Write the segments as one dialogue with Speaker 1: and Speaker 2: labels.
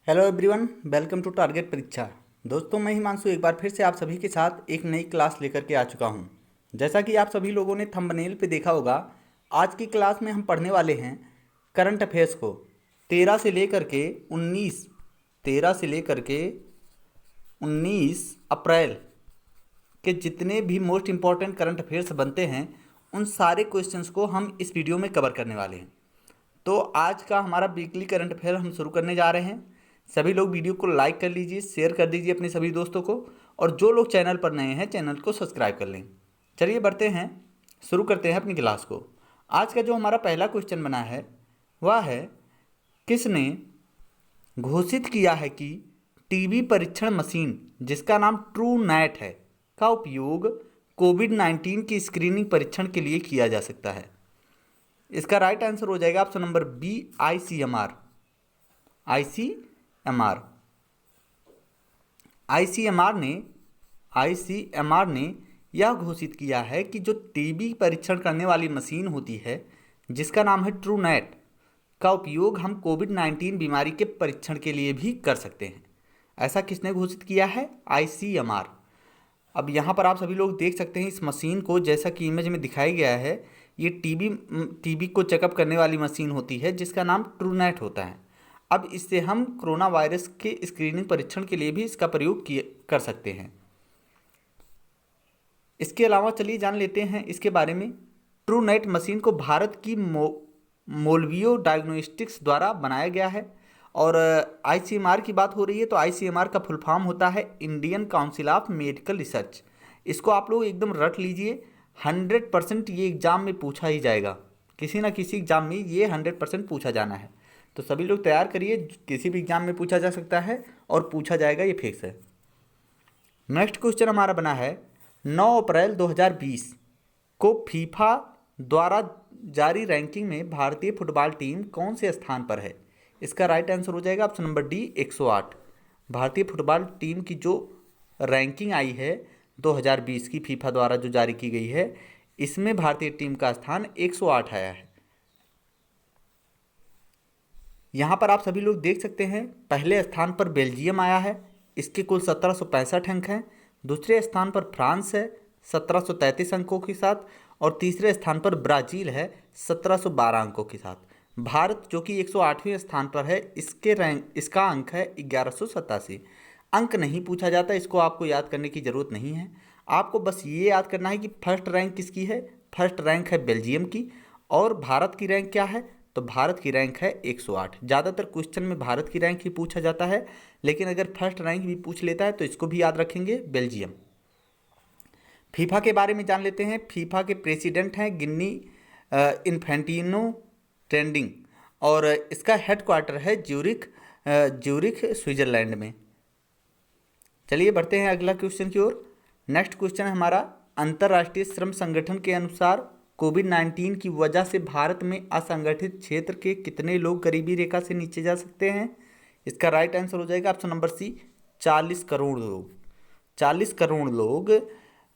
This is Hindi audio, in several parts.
Speaker 1: Hello everyone, welcome to Target Pariksha. दोस्तों, मैं हिमांशु एक बार फिर से आप सभी के साथ एक नई क्लास लेकर के आ चुका हूं। जैसा कि आप सभी लोगों ने थंबनेल पे देखा होगा, आज की क्लास में हम पढ़ने वाले हैं करंट अफेयर्स को। 13 से लेकर के 19 13 से लेकर के 19 अप्रैल के जितने भी मोस्ट इम्पॉर्टेंट करंट अफेयर्स बनते हैं, उन सारे क्वेश्चंस को हम इस वीडियो में कवर करने वाले हैं। तो आज का हमारा वीकली करंट अफेयर हम शुरू करने जा रहे हैं। सभी लोग वीडियो को लाइक कर लीजिए, शेयर कर दीजिए अपने सभी दोस्तों को, और जो लोग चैनल पर नए हैं चैनल को सब्सक्राइब कर लें। चलिए बढ़ते हैं, शुरू करते हैं अपनी क्लास को। आज का जो हमारा पहला क्वेश्चन बना है वह है, किसने घोषित किया है कि टीबी परीक्षण मशीन जिसका नाम ट्रू नेट है का उपयोग कोविड-19 की स्क्रीनिंग परीक्षण के लिए किया जा सकता है। इसका राइट आंसर हो जाएगा option number B, ICMR. ICMR ICMR ने यह घोषित किया है कि जो टीबी परीक्षण करने वाली मशीन होती है जिसका नाम है ट्रू नेट का उपयोग हम कोविड-19 बीमारी के परीक्षण के लिए भी कर सकते हैं। ऐसा किसने घोषित किया है? आईसीएमआर। अब यहाँ पर आप सभी लोग देख सकते हैं इस मशीन को, जैसा कि इमेज में दिखाया गया है। ये टीबी को चेकअप करने वाली मशीन होती है जिसका नाम ट्रूनेट होता है। अब इससे हम कोरोना वायरस के स्क्रीनिंग परीक्षण के लिए भी इसका प्रयोग कर सकते हैं। इसके अलावा चलिए जान लेते हैं इसके बारे में। ट्रूनेट मशीन को भारत की मोल्वियो डायग्नोस्टिक्स द्वारा बनाया गया है। और आईसीएमआर की बात हो रही है तो आईसीएमआर का फुल फॉर्म होता है Indian council of medical research. इसको आप लोग एकदम रट लीजिए, 100% ये एग्ज़ाम में पूछा ही जाएगा। किसी ना किसी एग्ज़ाम में ये 100% पूछा जाना है। तो सभी लोग तैयार करिए, किसी भी एग्ज़ाम में पूछा जा सकता है और पूछा जाएगा, ये फिक्स है। नेक्स्ट क्वेश्चन हमारा बना है, 9 अप्रैल 2020 को फीफा द्वारा जारी रैंकिंग में भारतीय फुटबॉल टीम कौन से स्थान पर है? इसका राइट आंसर हो जाएगा ऑप्शन नंबर डी, 108। भारतीय फुटबॉल टीम की जो रैंकिंग आई है 2020 की फीफा द्वारा जो जारी की गई है, इसमें भारतीय टीम का स्थान 108 आया है। यहाँ पर आप सभी लोग देख सकते हैं, पहले स्थान पर बेल्जियम आया है, इसके कुल 1765 अंक हैं। दूसरे स्थान पर फ्रांस है 1733 अंकों के साथ, और तीसरे स्थान पर ब्राज़ील है 1712 अंकों के साथ। भारत जो कि 108वें स्थान पर है, इसका अंक है 1187। अंक नहीं पूछा जाता, इसको आपको याद करने की ज़रूरत नहीं है। आपको बस ये याद करना है कि फर्स्ट रैंक किसकी है। फर्स्ट रैंक है बेल्जियम की, और भारत की रैंक क्या है? तो भारत की रैंक है 108। ज़्यादातर क्वेश्चन में भारत की रैंक ही पूछा जाता है, लेकिन अगर फर्स्ट रैंक भी पूछ लेता है तो इसको भी याद रखेंगे, बेल्जियम। फीफा के बारे में जान लेते हैं। फीफा के प्रेसिडेंट हैं गिन्नी इन्फेंटिनो ट्रेंडिंग, और इसका हेडक्वार्टर है ज्यूरिख स्विट्जरलैंड में। चलिए बढ़ते हैं अगला क्वेश्चन की ओर। नेक्स्ट क्वेश्चन है हमारा, अंतर्राष्ट्रीय श्रम संगठन के अनुसार कोविड-19 की वजह से भारत में असंगठित क्षेत्र के कितने लोग गरीबी रेखा से नीचे जा सकते हैं? इसका राइट आंसर हो जाएगा ऑप्शन नंबर सी, 40 करोड़ लोग। 40 करोड़ लोग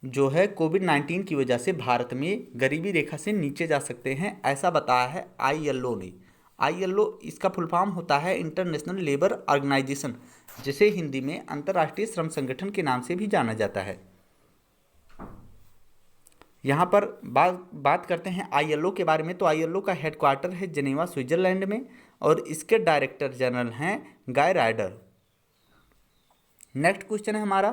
Speaker 1: जो है कोविड-19 की वजह से भारत में गरीबी रेखा से नीचे जा सकते हैं, ऐसा बताया है आईएलओ ने। आईएलओ इसका फुल फॉर्म होता है इंटरनेशनल लेबर ऑर्गेनाइजेशन, जिसे हिंदी में अंतर्राष्ट्रीय श्रम संगठन के नाम से भी जाना जाता है। यहाँ पर बात करते हैं आईएलओ के बारे में। तो आईएलओ का हेडक्वार्टर है जेनेवा स्विट्जरलैंड में, और इसके डायरेक्टर जनरल हैं गाय राइडर। नेक्स्ट क्वेश्चन है हमारा,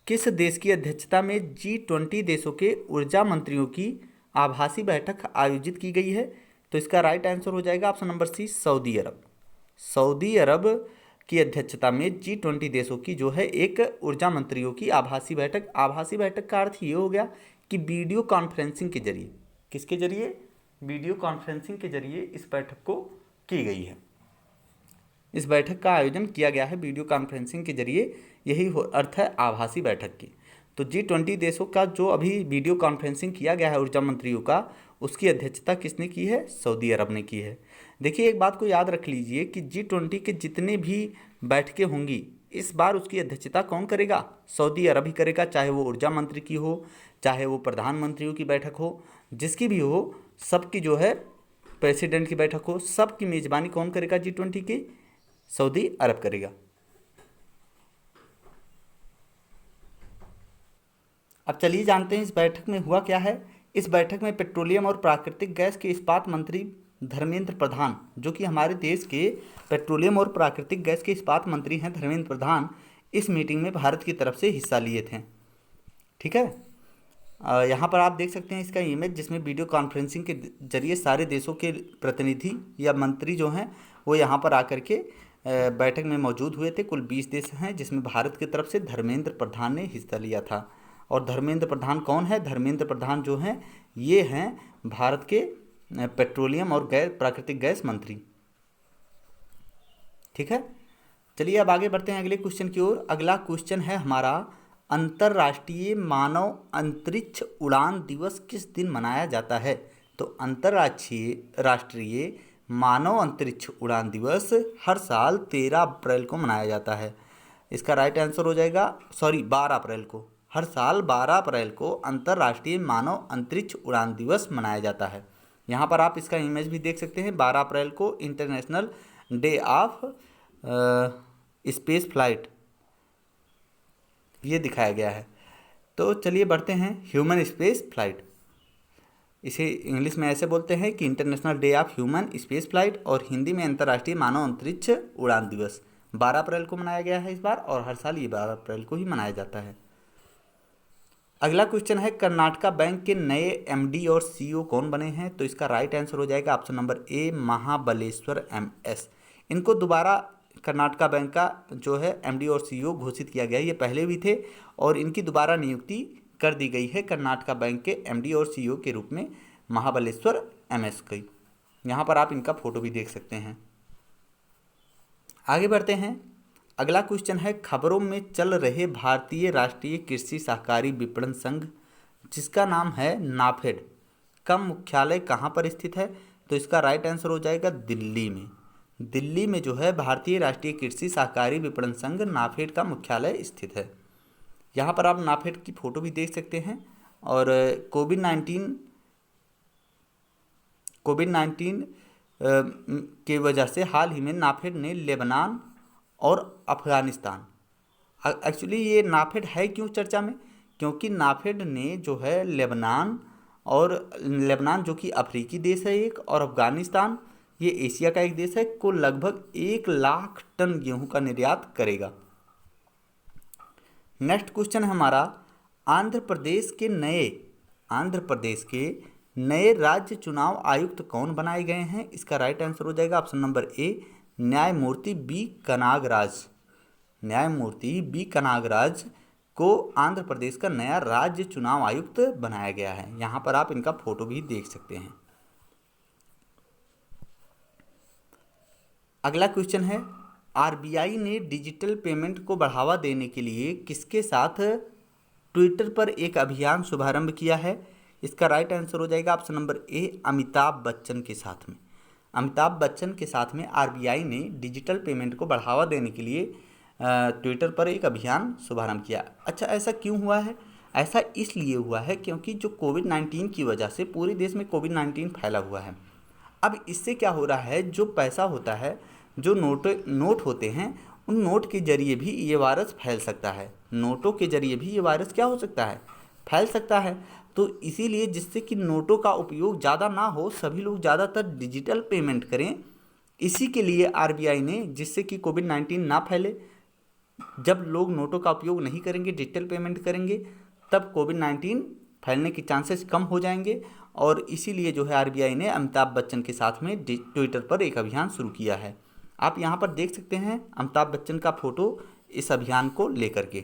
Speaker 1: किस देश की अध्यक्षता में G20 देशों के ऊर्जा मंत्रियों की आभासी बैठक आयोजित की गई है? तो इसका राइट आंसर हो जाएगा ऑप्शन नंबर सी, सऊदी अरब। सऊदी अरब की अध्यक्षता में G20 देशों की जो है एक ऊर्जा मंत्रियों की आभासी बैठक का अर्थ ये हो गया कि वीडियो कॉन्फ्रेंसिंग के जरिए, किसके जरिए? वीडियो कॉन्फ्रेंसिंग के जरिए इस बैठक को की गई है। इस बैठक का आयोजन किया गया है वीडियो कॉन्फ्रेंसिंग के जरिए, यही अर्थ है आभासी बैठक की। तो G20 देशों का जो अभी वीडियो कॉन्फ्रेंसिंग किया गया है ऊर्जा मंत्रियों का, उसकी अध्यक्षता किसने की है? सऊदी अरब ने की है। देखिए, एक बात को याद रख लीजिए कि G20 के जितने भी बैठकें होंगी, इस बार उसकी अध्यक्षता कौन करेगा? सऊदी अरब ही करेगा, चाहे वो ऊर्जा मंत्री की हो, चाहे वो प्रधानमंत्रियों की बैठक हो, जिसकी भी हो, सबकी जो है प्रेसिडेंट की बैठक हो, सबकी मेज़बानी कौन करेगा G20 की? सऊदी अरब करेगा। अब चलिए जानते हैं इस बैठक में हुआ क्या है। इस बैठक में पेट्रोलियम और प्राकृतिक गैस के इस्पात मंत्री धर्मेंद्र प्रधान, जो कि हमारे देश के पेट्रोलियम और प्राकृतिक गैस के इस्पात मंत्री हैं धर्मेंद्र प्रधान, इस मीटिंग में भारत की तरफ से हिस्सा लिए थे। ठीक है, यहाँ पर आप देख सकते हैं इसका इमेज, जिसमें वीडियो कॉन्फ्रेंसिंग के जरिए सारे देशों के प्रतिनिधि या मंत्री जो हैं वो यहाँ पर आकर के बैठक में मौजूद हुए थे। कुल 20 देश हैं, जिसमें भारत की तरफ से धर्मेंद्र प्रधान ने हिस्सा लिया था। और धर्मेंद्र प्रधान कौन है? धर्मेंद्र प्रधान जो हैं ये हैं भारत के पेट्रोलियम और प्राकृतिक गैस मंत्री। ठीक है, चलिए अब आगे बढ़ते हैं अगले क्वेश्चन की ओर। अगला क्वेश्चन है हमारा, अंतर्राष्ट्रीय मानव अंतरिक्ष उड़ान दिवस किस दिन मनाया जाता है? तो राष्ट्रीय मानव अंतरिक्ष उड़ान दिवस हर साल 13 अप्रैल को मनाया जाता है। इसका राइट आंसर हो जाएगा 12 अप्रैल को। हर साल 12 अप्रैल को अंतर्राष्ट्रीय मानव अंतरिक्ष उड़ान दिवस मनाया जाता है। यहाँ पर आप इसका इमेज भी देख सकते हैं। 12 अप्रैल को international day of space flight ये दिखाया गया है। तो चलिए बढ़ते हैं, ह्यूमन स्पेस फ्लाइट, इसे इंग्लिश में ऐसे बोलते हैं कि international day of human space flight, और हिंदी में अंतर्राष्ट्रीय मानव अंतरिक्ष उड़ान दिवस 12 अप्रैल को मनाया गया है इस बार, और हर साल ये 12 अप्रैल को ही मनाया जाता है। अगला क्वेश्चन है, कर्नाटका बैंक के नए एमडी और सीईओ कौन बने हैं? तो इसका राइट आंसर हो जाएगा ऑप्शन नंबर ए, महाबलेश्वर एमएस। इनको दोबारा कर्नाटका बैंक का जो है एमडी और सीईओ घोषित किया गया है। ये पहले भी थे और इनकी दोबारा नियुक्ति कर दी गई है कर्नाटका बैंक के एमडी और सीईओ के रूप में, महाबलेश्वर एमएस की। यहाँ पर आप इनका फोटो भी देख सकते हैं। आगे बढ़ते हैं, अगला क्वेश्चन है, खबरों में चल रहे भारतीय राष्ट्रीय कृषि सहकारी विपणन संघ, जिसका नाम है नाफेड, का मुख्यालय कहाँ पर स्थित है? तो इसका राइट आंसर हो जाएगा दिल्ली में। दिल्ली में जो है भारतीय राष्ट्रीय कृषि सहकारी विपणन संघ नाफेड का मुख्यालय स्थित है। यहाँ पर आप नाफेड की फ़ोटो भी देख सकते हैं। और कोविड-19 के वजह से हाल ही में नाफेड ने लेबनान और अफ़गानिस्तान, एक्चुअली ये नाफेड है क्यों चर्चा में? क्योंकि नाफेड ने जो है लेबनान जो कि अफ्रीकी देश है एक, और अफ़गानिस्तान ये एशिया का एक देश है, को लगभग 1 लाख टन गेहूं का निर्यात करेगा। नेक्स्ट क्वेश्चन है हमारा, आंध्र प्रदेश के नए राज्य चुनाव आयुक्त कौन बनाए गए हैं? इसका राइट आंसर हो जाएगा ऑप्शन नंबर ए, न्यायमूर्ति बी कनागराज को आंध्र प्रदेश का नया राज्य चुनाव आयुक्त बनाया गया है। यहाँ पर आप इनका फोटो भी देख सकते हैं। अगला क्वेश्चन है, आरबीआई ने डिजिटल पेमेंट को बढ़ावा देने के लिए किसके साथ ट्विटर पर एक अभियान शुभारंभ किया है? इसका राइट आंसर हो जाएगा ऑप्शन नंबर ए, अमिताभ बच्चन के साथ में। अमिताभ बच्चन के साथ में आरबीआई ने डिजिटल पेमेंट को बढ़ावा देने के लिए ट्विटर पर एक अभियान शुभारंभ किया। अच्छा, ऐसा क्यों हुआ है? ऐसा इसलिए हुआ है क्योंकि जो कोविड-19 की वजह से पूरे देश में कोविड-19 फैला हुआ है। अब इससे क्या हो रहा है, जो पैसा होता है, जो नोट होते हैं, उन नोट के जरिए भी ये वायरस फैल सकता है। नोटों के जरिए भी ये वायरस क्या हो सकता है? फैल सकता है। तो इसीलिए जिससे कि नोटों का उपयोग ज़्यादा ना हो, सभी लोग ज़्यादातर डिजिटल पेमेंट करें, इसी के लिए आरबीआई ने, जिससे कि कोविड-19 ना फैले, जब लोग नोटों का उपयोग नहीं करेंगे, डिजिटल पेमेंट करेंगे, तब कोविड-19 फैलने के चांसेस कम हो जाएंगे। और इसीलिए जो है आरबीआई ने अमिताभ बच्चन के साथ में ट्विटर पर एक अभियान शुरू किया है। आप यहाँ पर देख सकते हैं अमिताभ बच्चन का फोटो इस अभियान को लेकर के।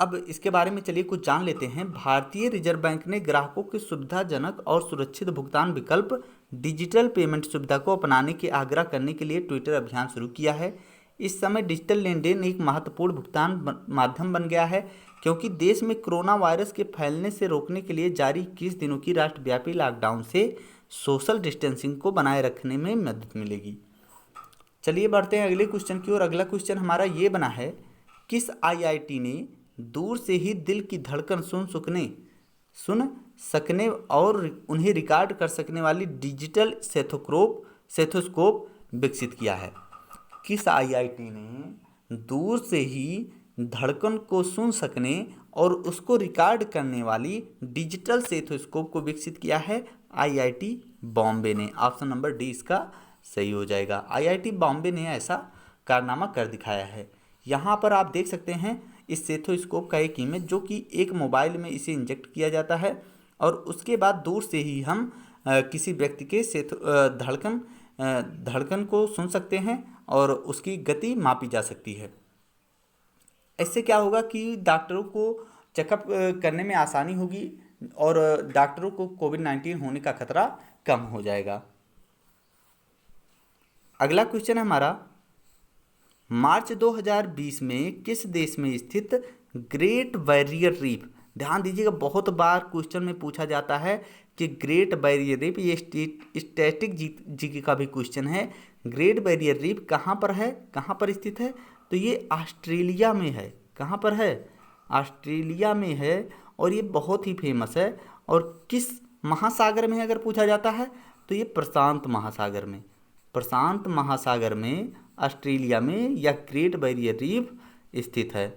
Speaker 1: अब इसके बारे में चलिए कुछ जान लेते हैं। भारतीय रिजर्व बैंक ने ग्राहकों के सुविधाजनक और सुरक्षित भुगतान विकल्प डिजिटल पेमेंट सुविधा को अपनाने के आग्रह करने के लिए ट्विटर अभियान शुरू किया है। इस समय डिजिटल लेन देन एक महत्वपूर्ण भुगतान माध्यम बन गया है, क्योंकि देश में कोरोना वायरस के फैलने से रोकने के लिए जारी 21 दिनों की राष्ट्रव्यापी लॉकडाउन से सोशल डिस्टेंसिंग को बनाए रखने में मदद मिलेगी। चलिए बढ़ते हैं अगले क्वेश्चन की ओर। अगला क्वेश्चन हमारा ये बना है, किस आईआईटी ने दूर से ही दिल की धड़कन सुन सकने और उन्हें रिकॉर्ड कर सकने वाली डिजिटल स्टेथोस्कोप स्टेथोस्कोप विकसित किया है? किस आईआईटी ने दूर से ही धड़कन को सुन सकने और उसको रिकॉर्ड करने वाली डिजिटल स्टेथोस्कोप को विकसित किया है? आईआईटी बॉम्बे ने। ऑप्शन नंबर डी इसका सही हो जाएगा। आईआईटी बॉम्बे ने ऐसा कारनामा कर दिखाया है। यहाँ पर आप देख सकते हैं इस स्टेथोस्कोप का एक इमेज, जो कि एक मोबाइल में इसे इंजेक्ट किया जाता है और उसके बाद दूर से ही हम किसी व्यक्ति के धड़कन को सुन सकते हैं और उसकी गति मापी जा सकती है। इससे क्या होगा कि डॉक्टरों को चेकअप करने में आसानी होगी और डॉक्टरों को कोविड-19 होने का खतरा कम हो जाएगा। अगला क्वेश्चन है हमारा, मार्च 2020 में किस देश में स्थित ग्रेट बैरियर रीफ, ध्यान दीजिएगा बहुत बार क्वेश्चन में पूछा जाता है कि ग्रेट बैरियर रीफ, ये स्टैटिक जीके का भी क्वेश्चन है। ग्रेट बैरियर रीफ कहाँ पर है, कहाँ पर स्थित है? तो ये ऑस्ट्रेलिया में है। कहाँ पर है? ऑस्ट्रेलिया में है और ये बहुत ही फेमस है। और किस महासागर में अगर पूछा जाता है तो ये प्रशांत महासागर में, प्रशांत महासागर में ऑस्ट्रेलिया में यह ग्रेट बैरियर रीफ स्थित है।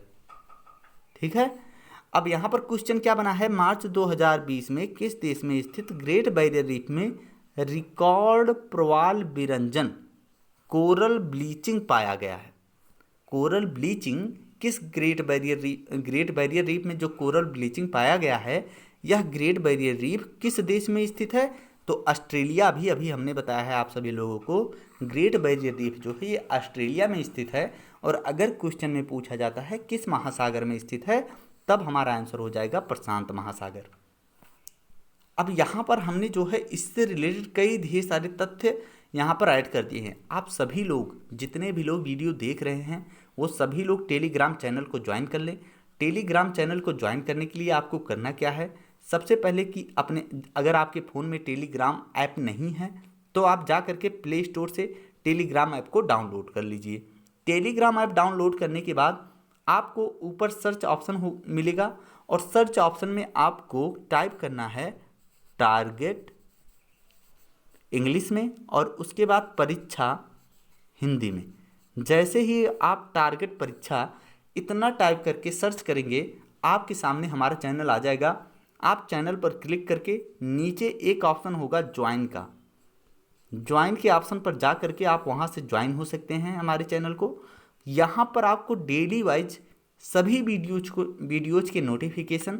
Speaker 1: ठीक है, अब यहाँ पर क्वेश्चन क्या बना है, मार्च 2020 में किस देश में स्थित ग्रेट बैरियर रीफ में रिकॉर्ड प्रवाल विरंजन कोरल ब्लीचिंग पाया गया है? कोरल ब्लीचिंग किस ग्रेट बैरियर रीफ में जो कोरल ब्लीचिंग पाया गया है, यह ग्रेट बैरियर रीफ किस देश में स्थित है? तो ऑस्ट्रेलिया भी अभी हमने बताया है आप सभी लोगों को, ग्रेट बैरियर रीफ जो है ये ऑस्ट्रेलिया में स्थित है। और अगर क्वेश्चन में पूछा जाता है किस महासागर में स्थित है, तब हमारा आंसर हो जाएगा प्रशांत महासागर। अब यहाँ पर हमने जो है इससे रिलेटेड कई ढेर सारे तथ्य यहाँ पर ऐड कर दिए हैं। आप सभी लोग, जितने भी लोग वीडियो देख रहे हैं, वो सभी लोग टेलीग्राम चैनल को ज्वाइन कर लें। टेलीग्राम चैनल को ज्वाइन करने के लिए आपको करना क्या है, सबसे पहले कि अगर आपके फ़ोन में टेलीग्राम ऐप नहीं है तो आप जा करके प्ले स्टोर से टेलीग्राम ऐप को डाउनलोड कर लीजिए। टेलीग्राम ऐप डाउनलोड करने के बाद आपको ऊपर सर्च ऑप्शन मिलेगा और सर्च ऑप्शन में आपको टाइप करना है टारगेट इंग्लिश में और उसके बाद परीक्षा हिंदी में। जैसे ही आप टारगेट परीक्षा इतना टाइप करके सर्च करेंगे, आपके सामने हमारा चैनल आ जाएगा। आप चैनल पर क्लिक करके नीचे एक ऑप्शन होगा ज्वाइन का, ज्वाइन के ऑप्शन पर जा करके आप वहाँ से ज्वाइन हो सकते हैं हमारे चैनल को। यहाँ पर आपको डेली वाइज सभी वीडियोज के नोटिफिकेशन,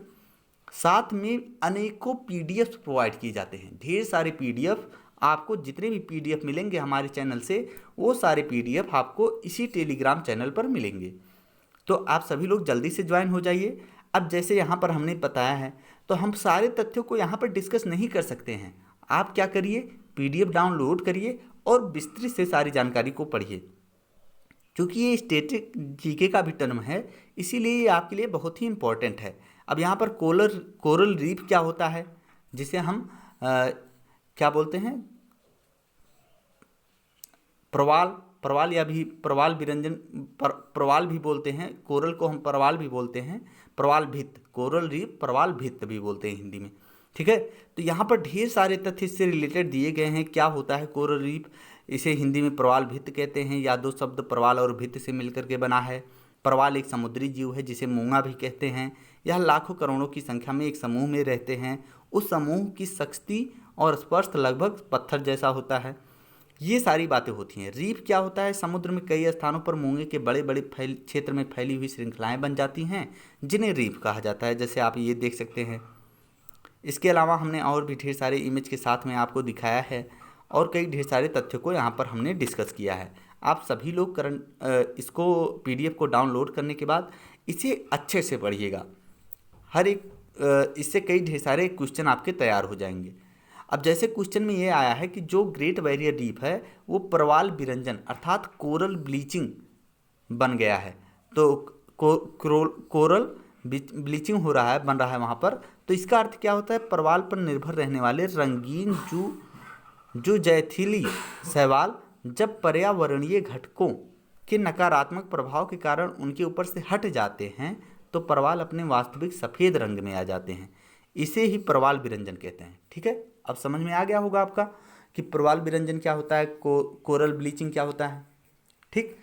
Speaker 1: साथ में अनेकों पीडीएफ प्रोवाइड किए जाते हैं। ढेर सारे पीडीएफ आपको, जितने भी पीडीएफ मिलेंगे हमारे चैनल से, वो सारे पीडीएफ आपको इसी टेलीग्राम चैनल पर मिलेंगे। तो आप सभी लोग जल्दी से ज्वाइन हो जाइए। अब जैसे यहाँ पर हमने बताया है तो हम सारे तथ्यों को यहाँ पर डिस्कस नहीं कर सकते हैं। आप क्या करिए, पीडीएफ डाउनलोड करिए और विस्तृत से सारी जानकारी को पढ़िए। क्योंकि ये स्टैटिक जीके का भी टर्म है, इसीलिए ये आपके लिए बहुत ही इम्पोर्टेंट है। अब यहाँ पर कोरल रीफ क्या होता है, जिसे हम क्या बोलते हैं, प्रवाल या भी प्रवाल विरंजन, प्रवाल भी बोलते हैं। कोरल को हम प्रवाल भी बोलते हैं, प्रवाल भित्त, कोरल रीफ प्रवाल भित्त भी बोलते हैं हिंदी में। ठीक है, तो यहाँ पर ढेर सारे तथ्य इससे रिलेटेड दिए गए हैं। क्या होता है कोरल रीफ, इसे हिंदी में प्रवाल भित्त कहते हैं, या दो शब्द प्रवाल और भित्त से मिलकर के बना है। प्रवाल एक समुद्री जीव है जिसे मूंगा भी कहते हैं। यह लाखों करोड़ों की संख्या में एक समूह में रहते हैं। उस समूह की शक्ति और स्पर्श लगभग पत्थर जैसा होता है। ये सारी बातें होती हैं। रीफ क्या होता है, समुद्र में कई स्थानों पर मूंगे के बड़े बड़े क्षेत्र में फैली हुई श्रृंखलाएं बन जाती हैं, जिन्हें रीफ कहा जाता है, जैसे आप ये देख सकते हैं। इसके अलावा हमने और भी ढेर सारे इमेज के साथ में आपको दिखाया है और कई ढेर सारे तथ्यों को यहाँ पर हमने डिस्कस किया है। आप सभी लोग इसको पीडीएफ को डाउनलोड करने के बाद इसे अच्छे से पढ़िएगा। हर एक इससे कई ढेर सारे क्वेश्चन आपके तैयार हो जाएंगे। अब जैसे क्वेश्चन में ये आया है कि जो ग्रेट बैरियर रीफ है वो प्रवाल विरंजन अर्थात कोरल ब्लीचिंग बन गया है, तो कोरल ब्लीचिंग हो रहा है, बन रहा है वहाँ पर। तो इसका अर्थ क्या होता है, प्रवाल पर निर्भर रहने वाले रंगीन जो जैथिली शैवाल जब पर्यावरणीय घटकों के नकारात्मक प्रभाव के कारण उनके ऊपर से हट जाते हैं तो प्रवाल अपने वास्तविक सफ़ेद रंग में आ जाते हैं। इसे ही प्रवाल विरंजन कहते हैं। ठीक है, अब समझ में आ गया होगा आपका कि प्रवाल विरंजन क्या होता है, कोरल ब्लीचिंग क्या होता है। ठीक,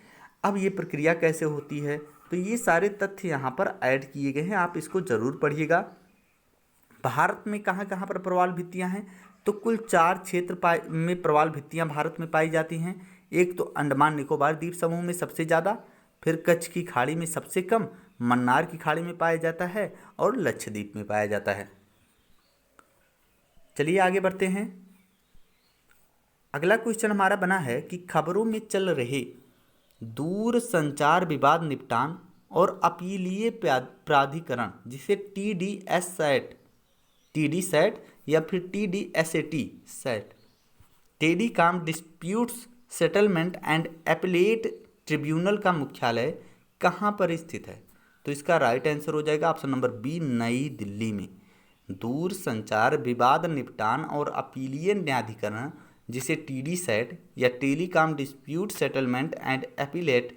Speaker 1: अब ये प्रक्रिया कैसे होती है, तो ये सारे तथ्य यहाँ पर ऐड किए गए हैं, आप इसको जरूर पढ़िएगा। भारत में कहाँ कहाँ पर प्रवाल भित्तियाँ हैं, तो कुल 4 क्षेत्र में प्रवाल भित्तियाँ भारत में पाई जाती हैं। एक तो अंडमान निकोबार द्वीप समूह में सबसे ज़्यादा, फिर कच्छ की खाड़ी में सबसे कम, मन्नार की खाड़ी में पाया जाता है और लक्षद्वीप में पाया जाता है। चलिए आगे बढ़ते हैं। अगला क्वेश्चन हमारा बना है कि खबरों में चल रहे दूर संचार विवाद निपटान और अपीलीय प्राधिकरण, जिसे टीडी सैट या फिर TDSAT SAT, telecom disputes settlement and appellate tribunal का मुख्यालय कहाँ पर स्थित है, तो इसका राइट आंसर हो जाएगा ऑप्शन नंबर बी, नई दिल्ली में। दूर संचार विवाद निपटान और अपीलीय न्यायाधिकरण, जिसे टीडी सैट या telecom dispute settlement and appellate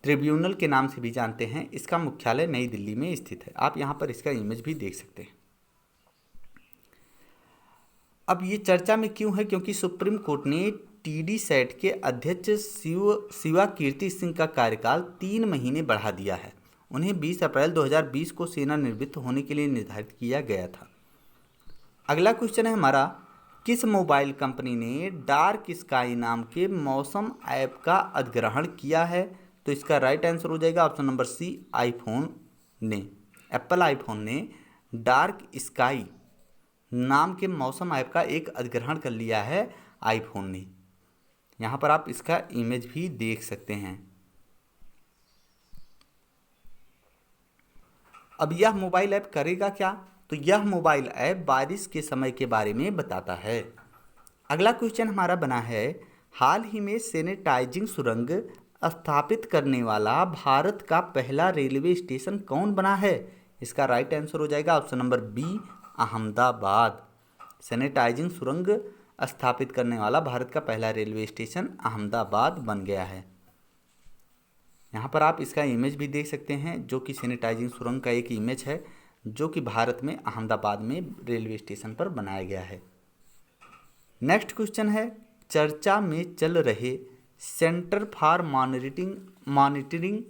Speaker 1: tribunal के नाम से भी जानते हैं, इसका मुख्यालय नई दिल्ली में स्थित है। आप यहाँ पर इसका इमेज भी देख सकते हैं। अब ये चर्चा में क्यों है, क्योंकि सुप्रीम कोर्ट ने टीडी सैट के अध्यक्ष शिवा कीर्ति सिंह का कार्यकाल 3 महीने बढ़ा दिया है। उन्हें 20 अप्रैल 2020 को सेवानिवृत्त होने के लिए निर्धारित किया गया था। अगला क्वेश्चन है हमारा, किस मोबाइल कंपनी ने डार्क स्काई नाम के मौसम ऐप का अधिग्रहण किया है, तो इसका राइट आंसर हो जाएगा ऑप्शन नंबर सी, आईफोन ने। एप्पल आईफोन ने डार्क स्काई नाम के मौसम ऐप का एक अधिग्रहण कर लिया है आईफोन ने। यहाँ पर आप इसका इमेज भी देख सकते हैं। अब यह मोबाइल ऐप करेगा क्या, तो यह मोबाइल ऐप बारिश के समय के बारे में बताता है। अगला क्वेश्चन हमारा बना है, हाल ही में सैनिटाइजिंग सुरंग स्थापित करने वाला भारत का पहला रेलवे स्टेशन कौन बना है, इसका राइट आंसर हो जाएगा option number B, Ahmedabad. Sanitising सुरंग स्थापित करने वाला भारत का पहला रेलवे स्टेशन अहमदाबाद बन गया है। यहाँ पर आप इसका इमेज भी देख सकते हैं, जो कि सैनिटाइजिंग सुरंग का एक इमेज है, जो कि भारत में अहमदाबाद में रेलवे स्टेशन पर बनाया गया है। नेक्स्ट क्वेश्चन है, चर्चा में चल रहे centre for monitoring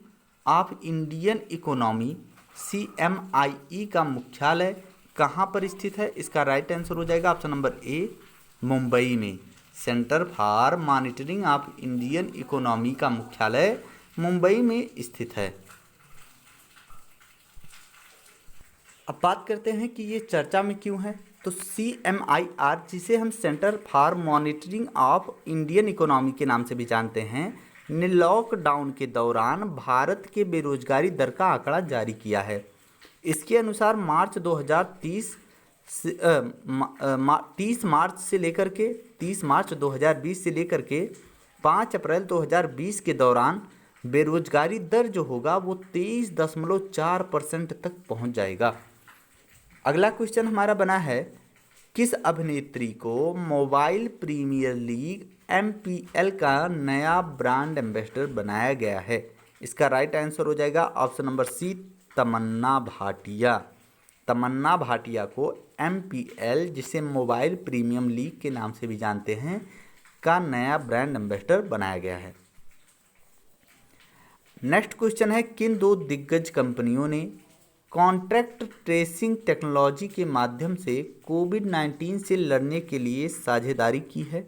Speaker 1: of Indian economy CMIE का मुख्यालय कहाँ पर स्थित है, इसका राइट आंसर हो जाएगा ऑप्शन नंबर ए, मुंबई में। Centre for monitoring of Indian economy का मुख्यालय मुंबई में स्थित है। अब बात करते हैं कि ये चर्चा में क्यों है, तो CMIR, जिसे हम centre for monitoring of Indian economy के नाम से भी जानते हैं, ने लॉकडाउन के दौरान भारत के बेरोजगारी दर का आंकड़ा जारी किया है। इसके अनुसार मार्च 2030 30 मार्च से लेकर के 30 मार्च 2020 से लेकर के 5 अप्रैल 2020 के दौरान बेरोजगारी दर जो होगा वो 23.4% तक पहुंच जाएगा। अगला क्वेश्चन हमारा बना है, किस अभिनेत्री को मोबाइल प्रीमियर लीग MPL का नया ब्रांड एम्बेसडर बनाया गया है, इसका राइट आंसर हो जाएगा ऑप्शन नंबर सी, तमन्ना भाटिया। तमन्ना भाटिया को MPL, जिसे मोबाइल प्रीमियम लीग के नाम से भी जानते हैं, का नया ब्रांड एम्बेसडर बनाया गया है। नेक्स्ट क्वेश्चन है, किन 2 दिग्गज कंपनियों ने कॉन्ट्रैक्ट ट्रेसिंग टेक्नोलॉजी के माध्यम से कोविड-19 से लड़ने के लिए साझेदारी की है,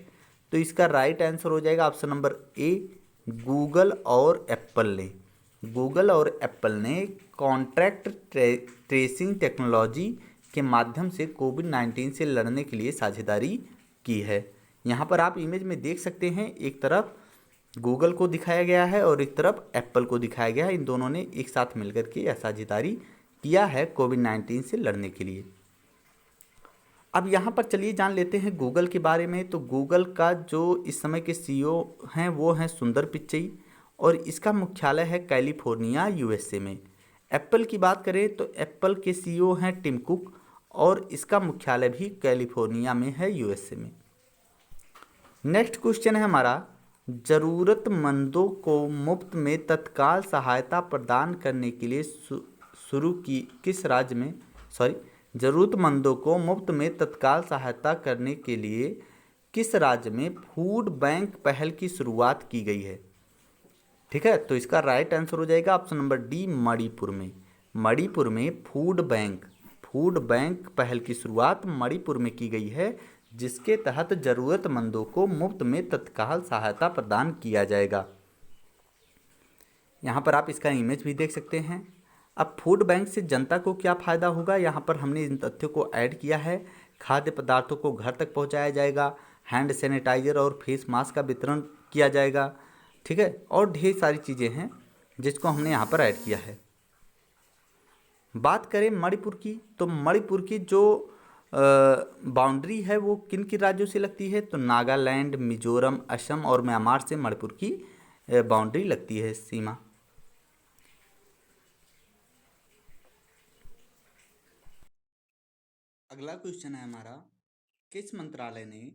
Speaker 1: तो इसका राइट आंसर हो जाएगा ऑप्शन नंबर ए, गूगल और एप्पल ने। गूगल और एप्पल ने कॉन्ट्रैक्ट ट्रेसिंग टेक्नोलॉजी के माध्यम से कोविड-19 से लड़ने के लिए साझेदारी की है। यहाँ पर आप इमेज में देख सकते हैं, एक तरफ गूगल को दिखाया गया है और एक तरफ एप्पल को दिखाया गया है। इन दोनों ने एक साथ मिलकर के यह साझेदारी किया है कोविड-19 से लड़ने के लिए। अब यहाँ पर चलिए जान लेते हैं गूगल के बारे में। तो गूगल का जो इस समय के CEO हैं वो हैं सुंदर पिचई, और इसका मुख्यालय है कैलिफोर्निया USA में। एप्पल की बात करें तो एप्पल के CEO हैं टिम कुक, और इसका मुख्यालय भी कैलिफोर्निया में है USA में। नेक्स्ट क्वेश्चन है हमारा, ज़रूरतमंदों को मुफ्त में तत्काल सहायता प्रदान करने के लिए शुरू की किस राज्य में ज़रूरतमंदों को मुफ्त में तत्काल सहायता करने के लिए किस राज्य में फूड बैंक पहल की शुरुआत की गई है? ठीक है, तो इसका राइट आंसर हो जाएगा ऑप्शन नंबर डी, मणिपुर में। मणिपुर में फूड बैंक पहल की शुरुआत मणिपुर में की गई है, जिसके तहत जरूरतमंदों को मुफ्त में तत्काल सहायता प्रदान किया जाएगा। यहाँ पर आप इसका इमेज भी देख सकते हैं। अब फूड बैंक से जनता को क्या फ़ायदा होगा, यहाँ पर हमने इन तथ्यों को ऐड किया है। खाद्य पदार्थों को घर तक पहुँचाया जाएगा, हैंड सैनिटाइजर और फेस मास्क का वितरण किया जाएगा, ठीक है, और ढेर सारी चीज़ें हैं जिसको हमने यहाँ पर ऐड किया है। बात करें मणिपुर की, तो मणिपुर की जो बाउंड्री है वो किन किन राज्यों से लगती है, तो नागालैंड, मिजोरम, असम और म्यांमार से मणिपुर की बाउंड्री लगती है, सीमा। अगला क्वेश्चन है हमारा, किस मंत्रालय ने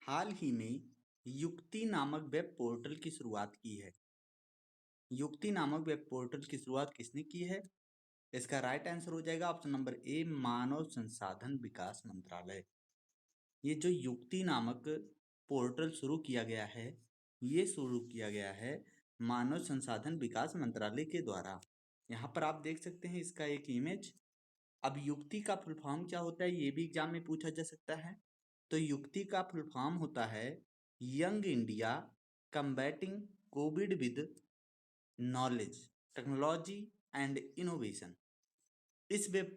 Speaker 1: हाल ही में युक्ति नामक वेब पोर्टल की शुरुआत की है? युक्ति नामक वेब पोर्टल की शुरुआत किसने की है? इसका राइट आंसर हो जाएगा ऑप्शन नंबर ए, मानव संसाधन विकास मंत्रालय। ये जो युक्ति नामक पोर्टल शुरू किया गया है, ये शुरू किया गया है मानव संसाधन विकास मंत्रालय के द्वारा। यहाँ पर आप देख सकते हैं इसका एक इमेज। अब युक्ति का फुल फॉर्म क्या होता है, ये भी एग्जाम में पूछा जा सकता है। तो युक्ति का फुल फॉर्म होता है young India combating Covid with knowledge, technology and innovation. इस वेब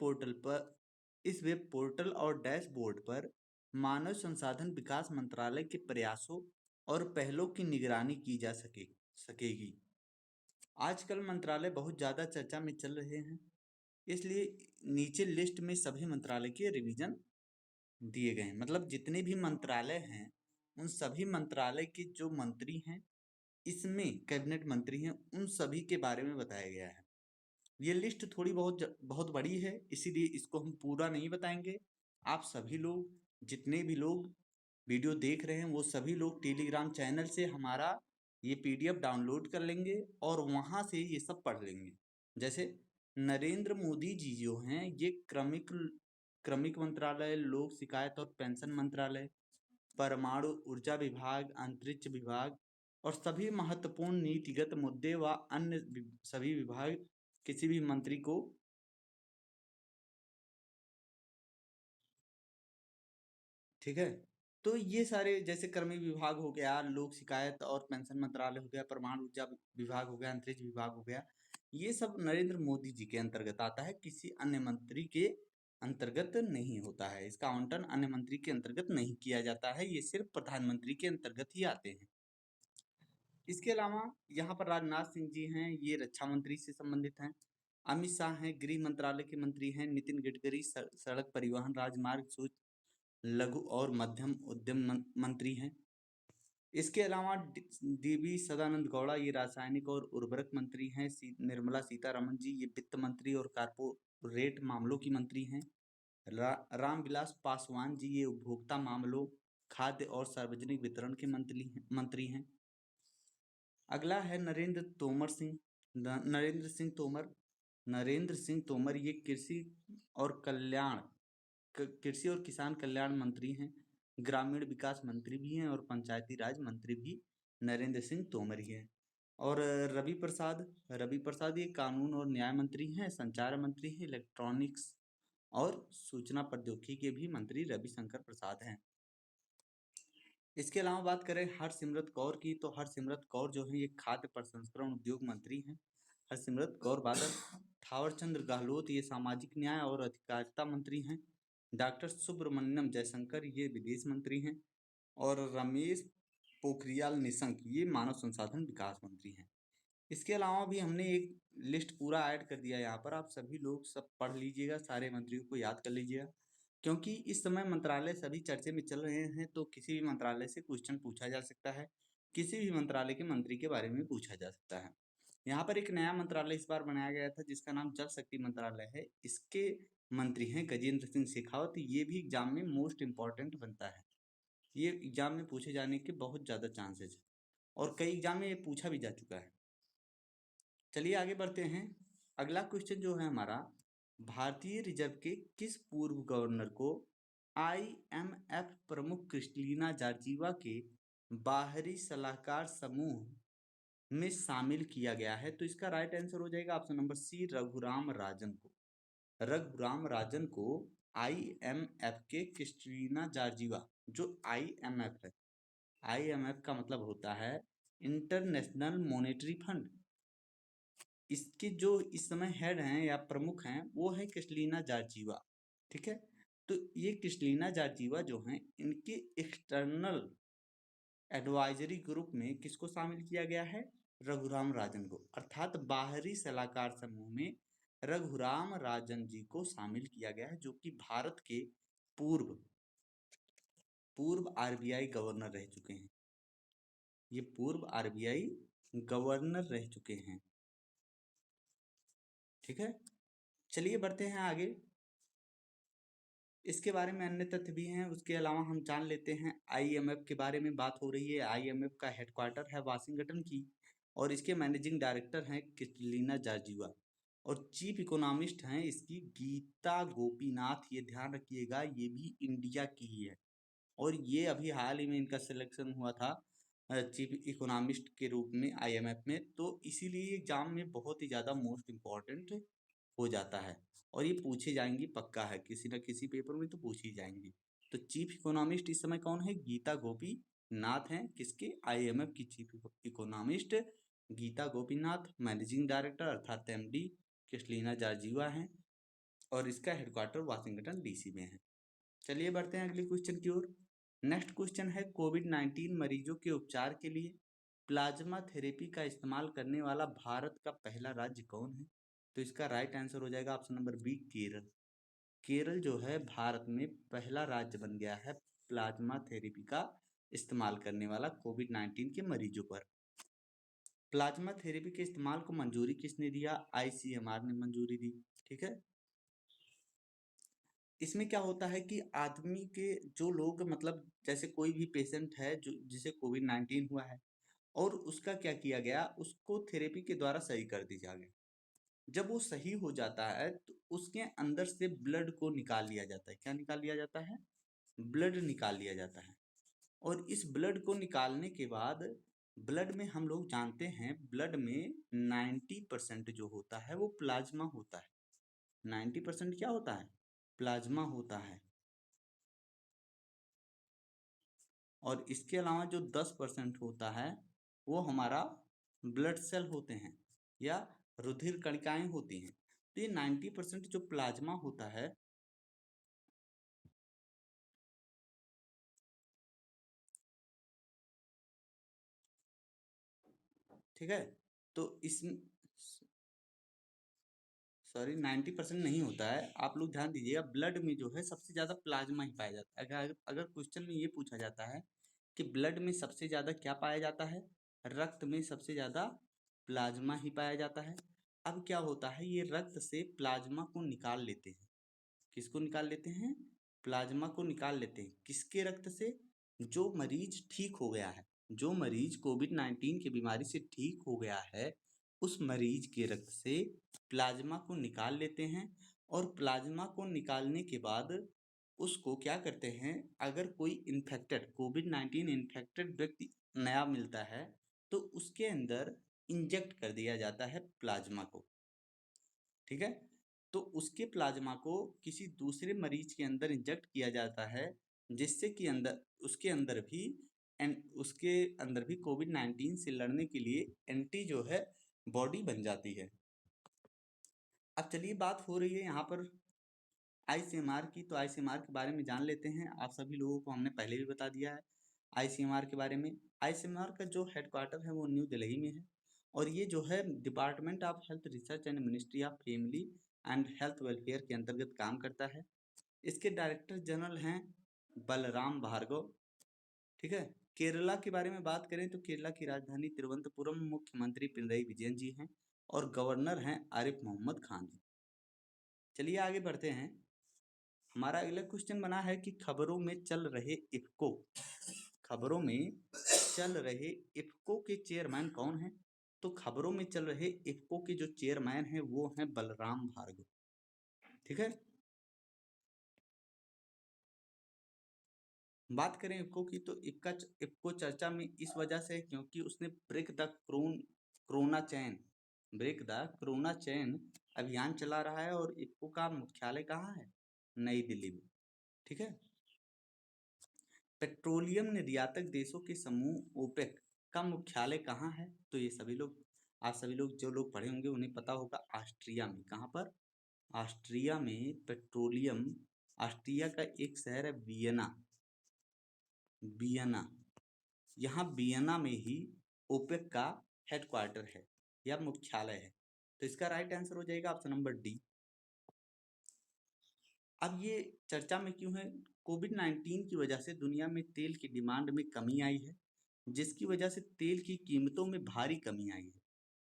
Speaker 1: पोर्टल और डैशबोर्ड पर मानव संसाधन विकास मंत्रालय के प्रयासों और पहलों की निगरानी की जा सकेगी। आजकल मंत्रालय बहुत ज़्यादा चर्चा में चल रहे हैं, इसलिए नीचे लिस्ट में सभी मंत्रालय के रिवीजन दिए गए हैं। मतलब जितने भी मंत्रालय हैं, उन सभी मंत्रालय के जो मंत्री हैं, इसमें कैबिनेट मंत्री हैं, उन सभी के बारे में बताया गया है। ये लिस्ट थोड़ी बहुत बड़ी है, इसीलिए इसको हम पूरा नहीं बताएंगे। आप सभी लोग, जितने भी लोग वीडियो देख रहे हैं, वो सभी लोग टेलीग्राम चैनल से हमारा ये पीडीएफ डाउनलोड कर लेंगे और वहाँ से ये सब पढ़ लेंगे। जैसे नरेंद्र मोदी जी जो हैं, ये क्रमिक मंत्रालय, लोक शिकायत और पेंशन मंत्रालय, परमाणु ऊर्जा विभाग, अंतरिक्ष विभाग और सभी महत्वपूर्ण नीतिगत मुद्दे व अन्य सभी विभाग किसी भी मंत्री को ठीक है। तो ये सारे जैसे कर्मी विभाग हो गया, लोक शिकायत और पेंशन मंत्रालय हो गया, परमाणु ऊर्जा विभाग हो गया, अंतरिक्ष विभाग हो गया, ये सब नरेंद्र मोदी जी के अंतर्गत आता है, किसी अन्य मंत्री के अंतर्गत नहीं होता है। इसका आवंटन अन्य मंत्री के अंतर्गत नहीं किया जाता है, ये सिर्फ प्रधानमंत्री के अंतर्गत ही आते हैं। इसके अलावा यहाँ पर राजनाथ सिंह जी हैं, ये रक्षा मंत्री से संबंधित हैं। अमित शाह हैं, गृह मंत्रालय के मंत्री हैं। नितिन गडकरी सड़क परिवहन राजमार्ग सूक्ष्म लघु और मध्यम उद्यम मंत्री हैं। इसके अलावा डीवी सदानंद गौड़ा, ये रासायनिक और उर्वरक मंत्री हैं। निर्मला सीतारमण जी, ये वित्त मंत्री और कारपोरेट मामलों की मंत्री हैं। रामविलास पासवान जी, ये उपभोक्ता मामलों, खाद्य और सार्वजनिक वितरण के मंत्री हैं। अगला है नरेंद्र सिंह तोमर, ये कृषि और किसान कल्याण मंत्री हैं। ग्रामीण विकास मंत्री भी हैं और पंचायती राज मंत्री भी नरेंद्र सिंह तोमर ही हैं। और रवि प्रसाद ये कानून और न्याय मंत्री हैं, संचार मंत्री हैं, इलेक्ट्रॉनिक्स और सूचना प्रौद्योगिकी के भी मंत्री रविशंकर प्रसाद हैं। इसके अलावा बात करें हरसिमरत कौर की, तो हरसिमरत कौर जो है, ये खाद्य प्रसंस्करण उद्योग मंत्री हैं। हरसिमरत कौर बादल। थावरचंद्र गहलोत, ये सामाजिक न्याय और अधिकारिता मंत्री हैं। डॉक्टर सुब्रमण्यम जयशंकर, ये विदेश मंत्री हैं। और रमेश पोखरियाल निशंक, ये मानव संसाधन विकास मंत्री हैं। इसके अलावा भी हमने एक लिस्ट पूरा ऐड कर दिया यहाँ पर, आप सभी लोग सब पढ़ लीजिएगा, सारे मंत्रियों को याद कर लीजिएगा, क्योंकि इस समय मंत्रालय सभी चर्चे में चल रहे हैं, तो किसी भी मंत्रालय से क्वेश्चन पूछा जा सकता है, किसी भी मंत्रालय के मंत्री के बारे में पूछा जा सकता है। यहाँ पर एक नया मंत्रालय इस बार बनाया गया था, जिसका नाम जल शक्ति मंत्रालय है। इसके मंत्री हैं गजेंद्र सिंह शेखावत। ये भी एग्जाम में मोस्ट इम्पॉर्टेंट बनता है, ये एग्जाम में पूछे जाने के बहुत ज़्यादा चांसेस है और कई एग्जाम में ये पूछा भी जा चुका है। चलिए आगे बढ़ते हैं। अगला क्वेश्चन जो है हमारा, भारतीय रिजर्व के किस पूर्व गवर्नर को IMF प्रमुख क्रिस्टलिना जॉर्जिवा के बाहरी सलाहकार समूह में शामिल किया गया है? तो इसका राइट आंसर हो जाएगा ऑप्शन नंबर सी, रघुराम राजन को। रघुराम राजन को IMF के क्रिस्टलिना जॉर्जिवा, जो IMF है, IMF का मतलब होता है इंटरनेशनल मॉनेटरी फंड, इसके जो इस समय हेड हैं या प्रमुख हैं वो है क्रिस्टलिना जॉर्जिवा। ठीक है, तो ये क्रिस्टलिना जॉर्जिवा जो हैं इनके एक्सटर्नल एडवाइजरी ग्रुप में किसको शामिल किया गया है? रघुराम राजन को, अर्थात बाहरी सलाहकार समूह में रघुराम राजन जी को शामिल किया गया है, जो कि भारत के पूर्व RBI गवर्नर रह चुके हैं। ये पूर्व RBI गवर्नर रह चुके हैं। ठीक है, चलिए बढ़ते हैं आगे। इसके बारे में अन्य तथ्य भी हैं, उसके अलावा हम जान लेते हैं IMF के बारे में। बात हो रही है, IMF का हेडक्वार्टर है वाशिंगटन की और इसके मैनेजिंग डायरेक्टर हैं क्रिस्टलिना जॉर्जिवा और चीफ इकोनॉमिस्ट हैं इसकी गीता गोपीनाथ। ये ध्यान रखिएगा, ये भी इंडिया की ही है और ये अभी हाल ही में इनका सिलेक्शन हुआ था चीफ इकोनॉमिस्ट के रूप में IMF में, तो इसीलिए एग्जाम में बहुत ही ज़्यादा मोस्ट इम्पॉर्टेंट हो जाता है और ये पूछे जाएंगी, पक्का है, किसी न किसी पेपर में तो पूछी जाएंगी। तो चीफ इकोनॉमिस्ट इस समय कौन है? गीता गोपीनाथ हैं। किसके? IMF की chief economist Gita Gopinath. Managing director अर्थात MD क्रिस्टलिना जॉर्जिवा हैं और इसका हेडक्वार्टर वाशिंगटन DC में है। चलिए बढ़ते हैं अगले क्वेश्चन की ओर। नेक्स्ट क्वेश्चन है, कोविड-19 मरीजों के उपचार के लिए प्लाज्मा थेरेपी का इस्तेमाल करने वाला भारत का पहला राज्य कौन है? तो इसका राइट आंसर हो जाएगा option number B, Kerala. Kerala जो है भारत में पहला राज्य बन गया है प्लाज्मा थेरेपी का इस्तेमाल करने वाला कोविड-19 के मरीजों पर। प्लाज्मा थेरेपी के इस्तेमाल को मंजूरी किसने दिया? ICMR ने मंजूरी दी। ठीक है, इसमें क्या होता है कि आदमी के जो लोग, मतलब जैसे कोई भी पेशेंट है जो जिसे कोविड-19 हुआ है और उसका क्या किया गया, उसको थेरेपी के द्वारा सही कर दिया गया। जब वो सही हो जाता है तो उसके अंदर से ब्लड को निकाल लिया जाता है। क्या निकाल लिया जाता है? ब्लड निकाल लिया जाता है और इस ब्लड को निकालने के बाद ब्लड में हम लोग जानते हैं ब्लड में 90% जो होता है वो प्लाज्मा होता है। 90% क्या होता है? प्लाज्मा होता है और इसके अलावा जो 10% होता है वो हमारा ब्लड सेल होते हैं या रुधिर कणिकाएं होती हैं। तो ये 90% जो प्लाज्मा होता है, ठीक है, तो इस सॉरी 90% नहीं होता है, आप लोग ध्यान दीजिएगा। ब्लड में जो है सबसे ज्यादा प्लाज्मा ही पाया जाता है। अगर क्वेश्चन में ये पूछा जाता है कि ब्लड में सबसे ज्यादा क्या पाया जाता है, रक्त में सबसे ज्यादा प्लाज्मा ही पाया जाता है। अब क्या होता है, ये रक्त से प्लाज्मा को निकाल लेते हैं। किसको निकाल लेते हैं? प्लाज्मा को निकाल लेते हैं। किसके रक्त से? जो मरीज ठीक हो गया है, जो मरीज कोविड-19 की बीमारी से ठीक हो गया है, उस मरीज के रक्त से प्लाज्मा को निकाल लेते हैं और प्लाज्मा को निकालने के बाद उसको क्या करते हैं, अगर कोई इन्फेक्टेड कोविड-19 इन्फेक्टेड व्यक्ति नया मिलता है तो उसके अंदर इंजेक्ट कर दिया जाता है प्लाज्मा को। ठीक है, तो उसके प्लाज्मा को किसी दूसरे मरीज के अंदर इंजेक्ट किया जाता है जिससे कि उसके अंदर भी कोविड-19 से लड़ने के लिए एंटी जो है बॉडी बन जाती है। अब चलिए बात हो रही है यहाँ पर ICMR की, तो ICMR के बारे में जान लेते हैं। आप सभी लोगों को हमने पहले भी बता दिया है ICMR के बारे में। ICMR का जो हेडक्वार्टर है वो न्यू दिल्ली में है और ये जो है department of health research and ministry of family and health welfare के अंतर्गत काम करता है। इसके डायरेक्टर जनरल हैं बलराम भार्गव। ठीक है, केरला के बारे में बात करें तो केरला की राजधानी तिरुवनंतपुरम, मुख्यमंत्री पिनरई विजयन जी हैं और गवर्नर हैं आरिफ मोहम्मद खान जी। चलिए आगे बढ़ते हैं। हमारा अगला क्वेश्चन बना है कि खबरों में चल रहे इफ्को के चेयरमैन कौन है? तो खबरों में चल रहे इफ्को के जो चेयरमैन हैं वो हैं बलराम भार्गव। ठीक है,
Speaker 2: बात करें इफ्को की, तो इफ्को चर्चा में इस वजह से है क्योंकि उसने ब्रेक द कोरोना चैन अभियान चला रहा है, और इफ्को का मुख्यालय कहाँ है? नई दिल्ली में। ठीक है। पेट्रोलियम निर्यातक देशों के समूह ओपेक का मुख्यालय कहाँ है? तो ये सभी लोग जो लोग पढ़े होंगे उन्हें पता होगा, ऑस्ट्रिया में। कहाँ पर? ऑस्ट्रिया में पेट्रोलियम। ऑस्ट्रिया का एक शहर है वियना। वियना। यहाँ वियना में ही ओपेक का हेडक्वार्टर है या मुख्यालय है। तो इसका राइट आंसर हो जाएगा ऑप्शन नंबर डी। अब ये चर्चा में क्यों है? कोविड-19 की वजह से दुनिया में तेल की डिमांड में कमी आई है, जिसकी वजह से तेल की कीमतों में भारी कमी आई है,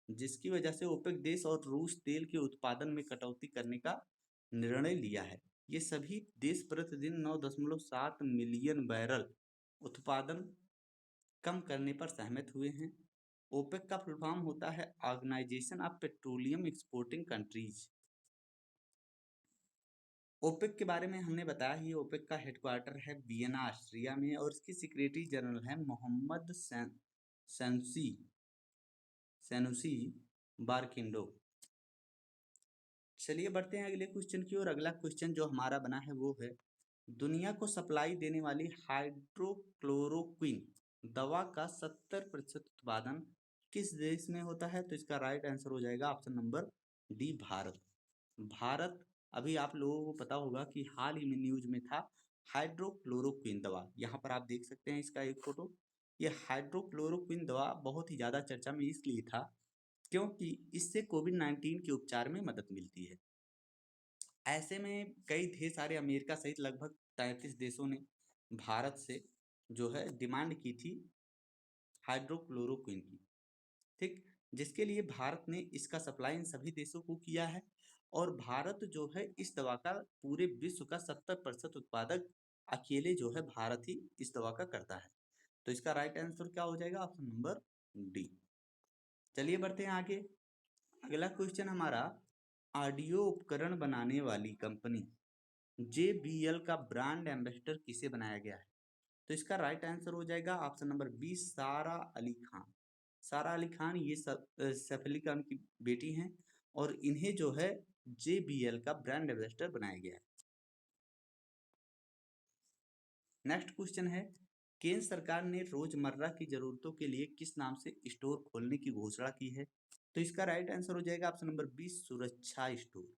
Speaker 2: जिसकी वजह से ओपेक देश और रूस तेल के उत्पादन में कटौती करने का निर्णय लिया है। ये सभी देश प्रतिदिन 9.7 मिलियन बैरल उत्पादन कम करने पर सहमत हुए हैं। ओपेक का फुल फॉर्म होता है organisation of petroleum exporting countries. OPEC के बारे में हमने बताया ही, ओपेक का हेडक्वार्टर है वियना ऑस्ट्रिया में, और इसकी सेक्रेटरी जनरल है मोहम्मद सैनुसी सैनुसी बारकिंडो। चलिए बढ़ते हैं अगले क्वेश्चन की ओर। अगला क्वेश्चन जो हमारा बना है वो है, दुनिया को सप्लाई देने वाली हाइड्रोक्लोरोक्विन दवा का 70% उत्पादन किस देश में होता है? तो इसका राइट आंसर हो जाएगा option number D, Bharat. Bharat. अभी आप लोगों को पता होगा कि हाल ही में न्यूज में था हाइड्रोक्लोरोक्विन दवा। यहाँ पर आप देख सकते हैं इसका एक फोटो। ये हाइड्रोक्लोरोक्विन दवा बहुत ही ज्यादा चर्चा में इसलिए था क्योंकि इससे कोविड-19 के उपचार में मदद मिलती है। ऐसे में कई ढेर सारे अमेरिका सहित लगभग 33 देशों ने भारत से जो है डिमांड की थी हाइड्रोक्लोरोक्विन की। ठीक। जिसके लिए भारत ने इसका सप्लाई इन सभी देशों को किया है, और भारत जो है इस दवा का पूरे विश्व का 70% उत्पादक अकेले जो है भारत ही इस दवा का करता है। तो इसका राइट आंसर क्या हो जाएगा? Option number D. चलिए बढ़ते हैं आगे। अगला क्वेश्चन हमारा, ऑडियो उपकरण बनाने वाली कंपनी JBL का ब्रांड एम्बेसडर किसे बनाया गया है? तो इसका राइट आंसर हो जाएगा ऑप्शन नंबर बी, सारा अली खान। सारा अली खान ये सैफ अली खान की बेटी हैं, और इन्हें जो है JBL का ब्रांड एम्बेसडर बनाया गया है। नेक्स्ट क्वेश्चन है, केंद्र सरकार ने रोजमर्रा की जरूरतों के लिए किस नाम से स्टोर खोलने की घोषणा की है? तो इसका राइट आंसर हो जाएगा ऑप्शन नंबर बी, सुरक्षा स्टोर।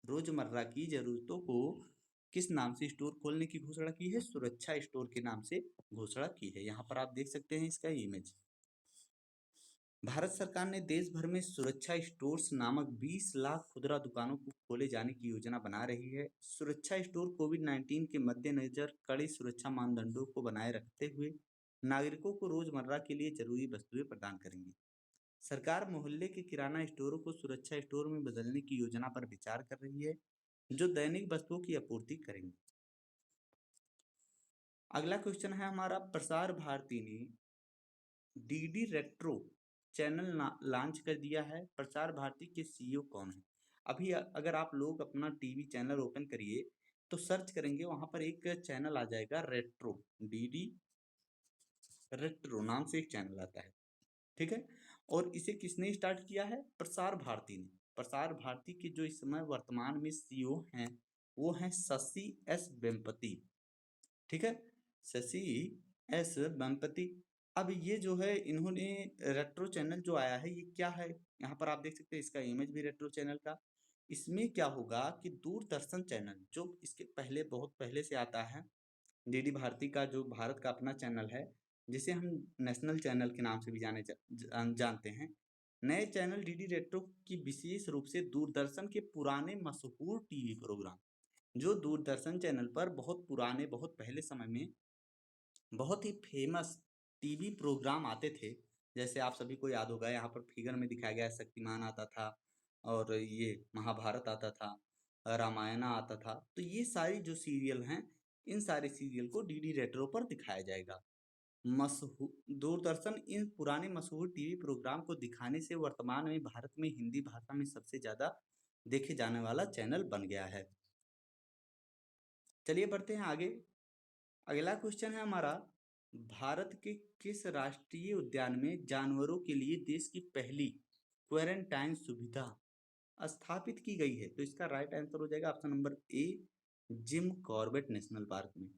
Speaker 2: रोजमर्रा की जरूरतों को किस नाम से स्टोर खोलने की घोषणा की है? सुरक्षा स्टोर के नाम से घोषणा की है। यहाँ पर आप देख सकते हैं इसका इमेज। भारत सरकार ने देश भर में सुरक्षा स्टोर्स नामक 20 लाख खुदरा दुकानों को खोले जाने की योजना बना रही है। सुरक्षा स्टोर कोविड-19 के मद्देनजर कड़े सुरक्षा मानदंडों को बनाए रखते हुए नागरिकों को रोजमर्रा के लिए जरूरी वस्तुएं प्रदान करेंगी। सरकार मोहल्ले के किराना स्टोरों को सुरक्षा स्टोर में बदलने की योजना पर विचार कर रही है, जो दैनिक वस्तुओं की आपूर्ति करेंगे। अगला क्वेश्चन है हमारा, प्रसार भारती ने डीडी रेट्रो चैनल लॉन्च कर दिया है। प्रसार भारती के सीईओ कौन है? अभी अगर आप लोग अपना टीवी चैनल ओपन करिए तो सर्च करेंगे, वहां पर एक चैनल आ जाएगा रेट्रो। डीडी रेट्रो नाम से एक चैनल आता है। ठीक है। और इसे किसने स्टार्ट किया है? प्रसार भारती ने। प्रसार भारती के जो इस समय वर्तमान में सीईओ हैं वो हैं शशि एस वेम्पति। ठीक है। शशि एस वेम्पति। अब ये जो है इन्होंने रेट्रो चैनल जो आया है ये क्या है? यहाँ पर आप देख सकते हैं इसका इमेज भी रेट्रो चैनल का। इसमें क्या होगा कि दूरदर्शन चैनल जो इसके पहले बहुत पहले से आता है, डीडी भारती का जो भारत का अपना चैनल है, जिसे हम नेशनल चैनल के नाम से भी जानते हैं। नए चैनल डीडी रेट्रो की विशेष रूप से दूरदर्शन के पुराने मशहूर टीवी प्रोग्राम, जो दूरदर्शन चैनल पर बहुत पुराने बहुत पहले समय में बहुत ही फेमस टीवी प्रोग्राम आते थे, जैसे आप सभी को याद होगा यहाँ पर फिगर में दिखाया गया है, शक्तिमान आता था, और ये महाभारत आता था, रामायण आता था। तो ये सारी जो सीरियल हैं, इन सारे सीरियल को डीडी रेट्रो पर दिखाया जाएगा। दूरदर्शन इन पुराने मशहूर टीवी प्रोग्राम को दिखाने से वर्तमान में भारत में हिंदी भाषा में सबसे ज्यादा देखे जाने वाला चैनल बन गया है। चलिए बढ़ते हैं आगे। अगला क्वेश्चन है हमारा, भारत के किस राष्ट्रीय उद्यान में जानवरों के लिए देश की पहली क्वारंटाइन सुविधा स्थापित की गई है? तो इसका राइट आंसर हो जाएगा ऑप्शन नंबर ए, जिम कॉर्बेट नेशनल पार्क में।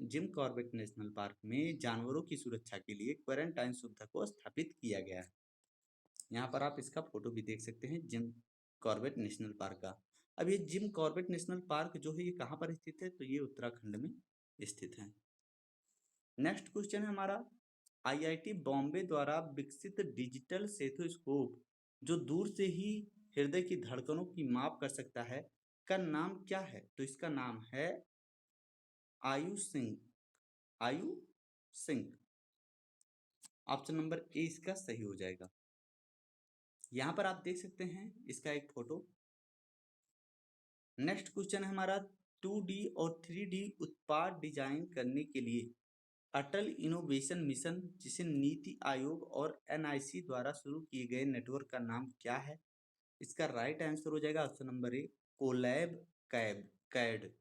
Speaker 2: जिम कॉर्बेट नेशनल पार्क में जानवरों की सुरक्षा के लिए क्वारंटाइन सुविधा को स्थापित किया गया है। यहाँ पर आप इसका फोटो भी देख सकते हैं, जिम कॉर्बेट नेशनल पार्क का। अब ये जिम कॉर्बेट नेशनल पार्क जो है ये कहाँ पर स्थित है? तो ये उत्तराखंड में स्थित है। नेक्स्ट क्वेश्चन है हमारा, आईआईटी बॉम्बे द्वारा विकसित डिजिटल स्टेथोस्कोप जो दूर से ही हृदय की धड़कनों की माप कर सकता है का नाम क्या है? तो इसका नाम है आयु सिंह। आयु सिंह, ऑप्शन नंबर ए इसका सही हो जाएगा। यहाँ पर आप देख सकते हैं इसका एक फोटो। नेक्स्ट क्वेश्चन है हमारा, 2D और 3D उत्पाद डिजाइन करने के लिए अटल इनोवेशन मिशन जिसे नीति आयोग और एनआईसी द्वारा शुरू किए गए नेटवर्क का नाम क्या है? इसका राइट आंसर हो जाएगा option number A, Collab Cab CAD.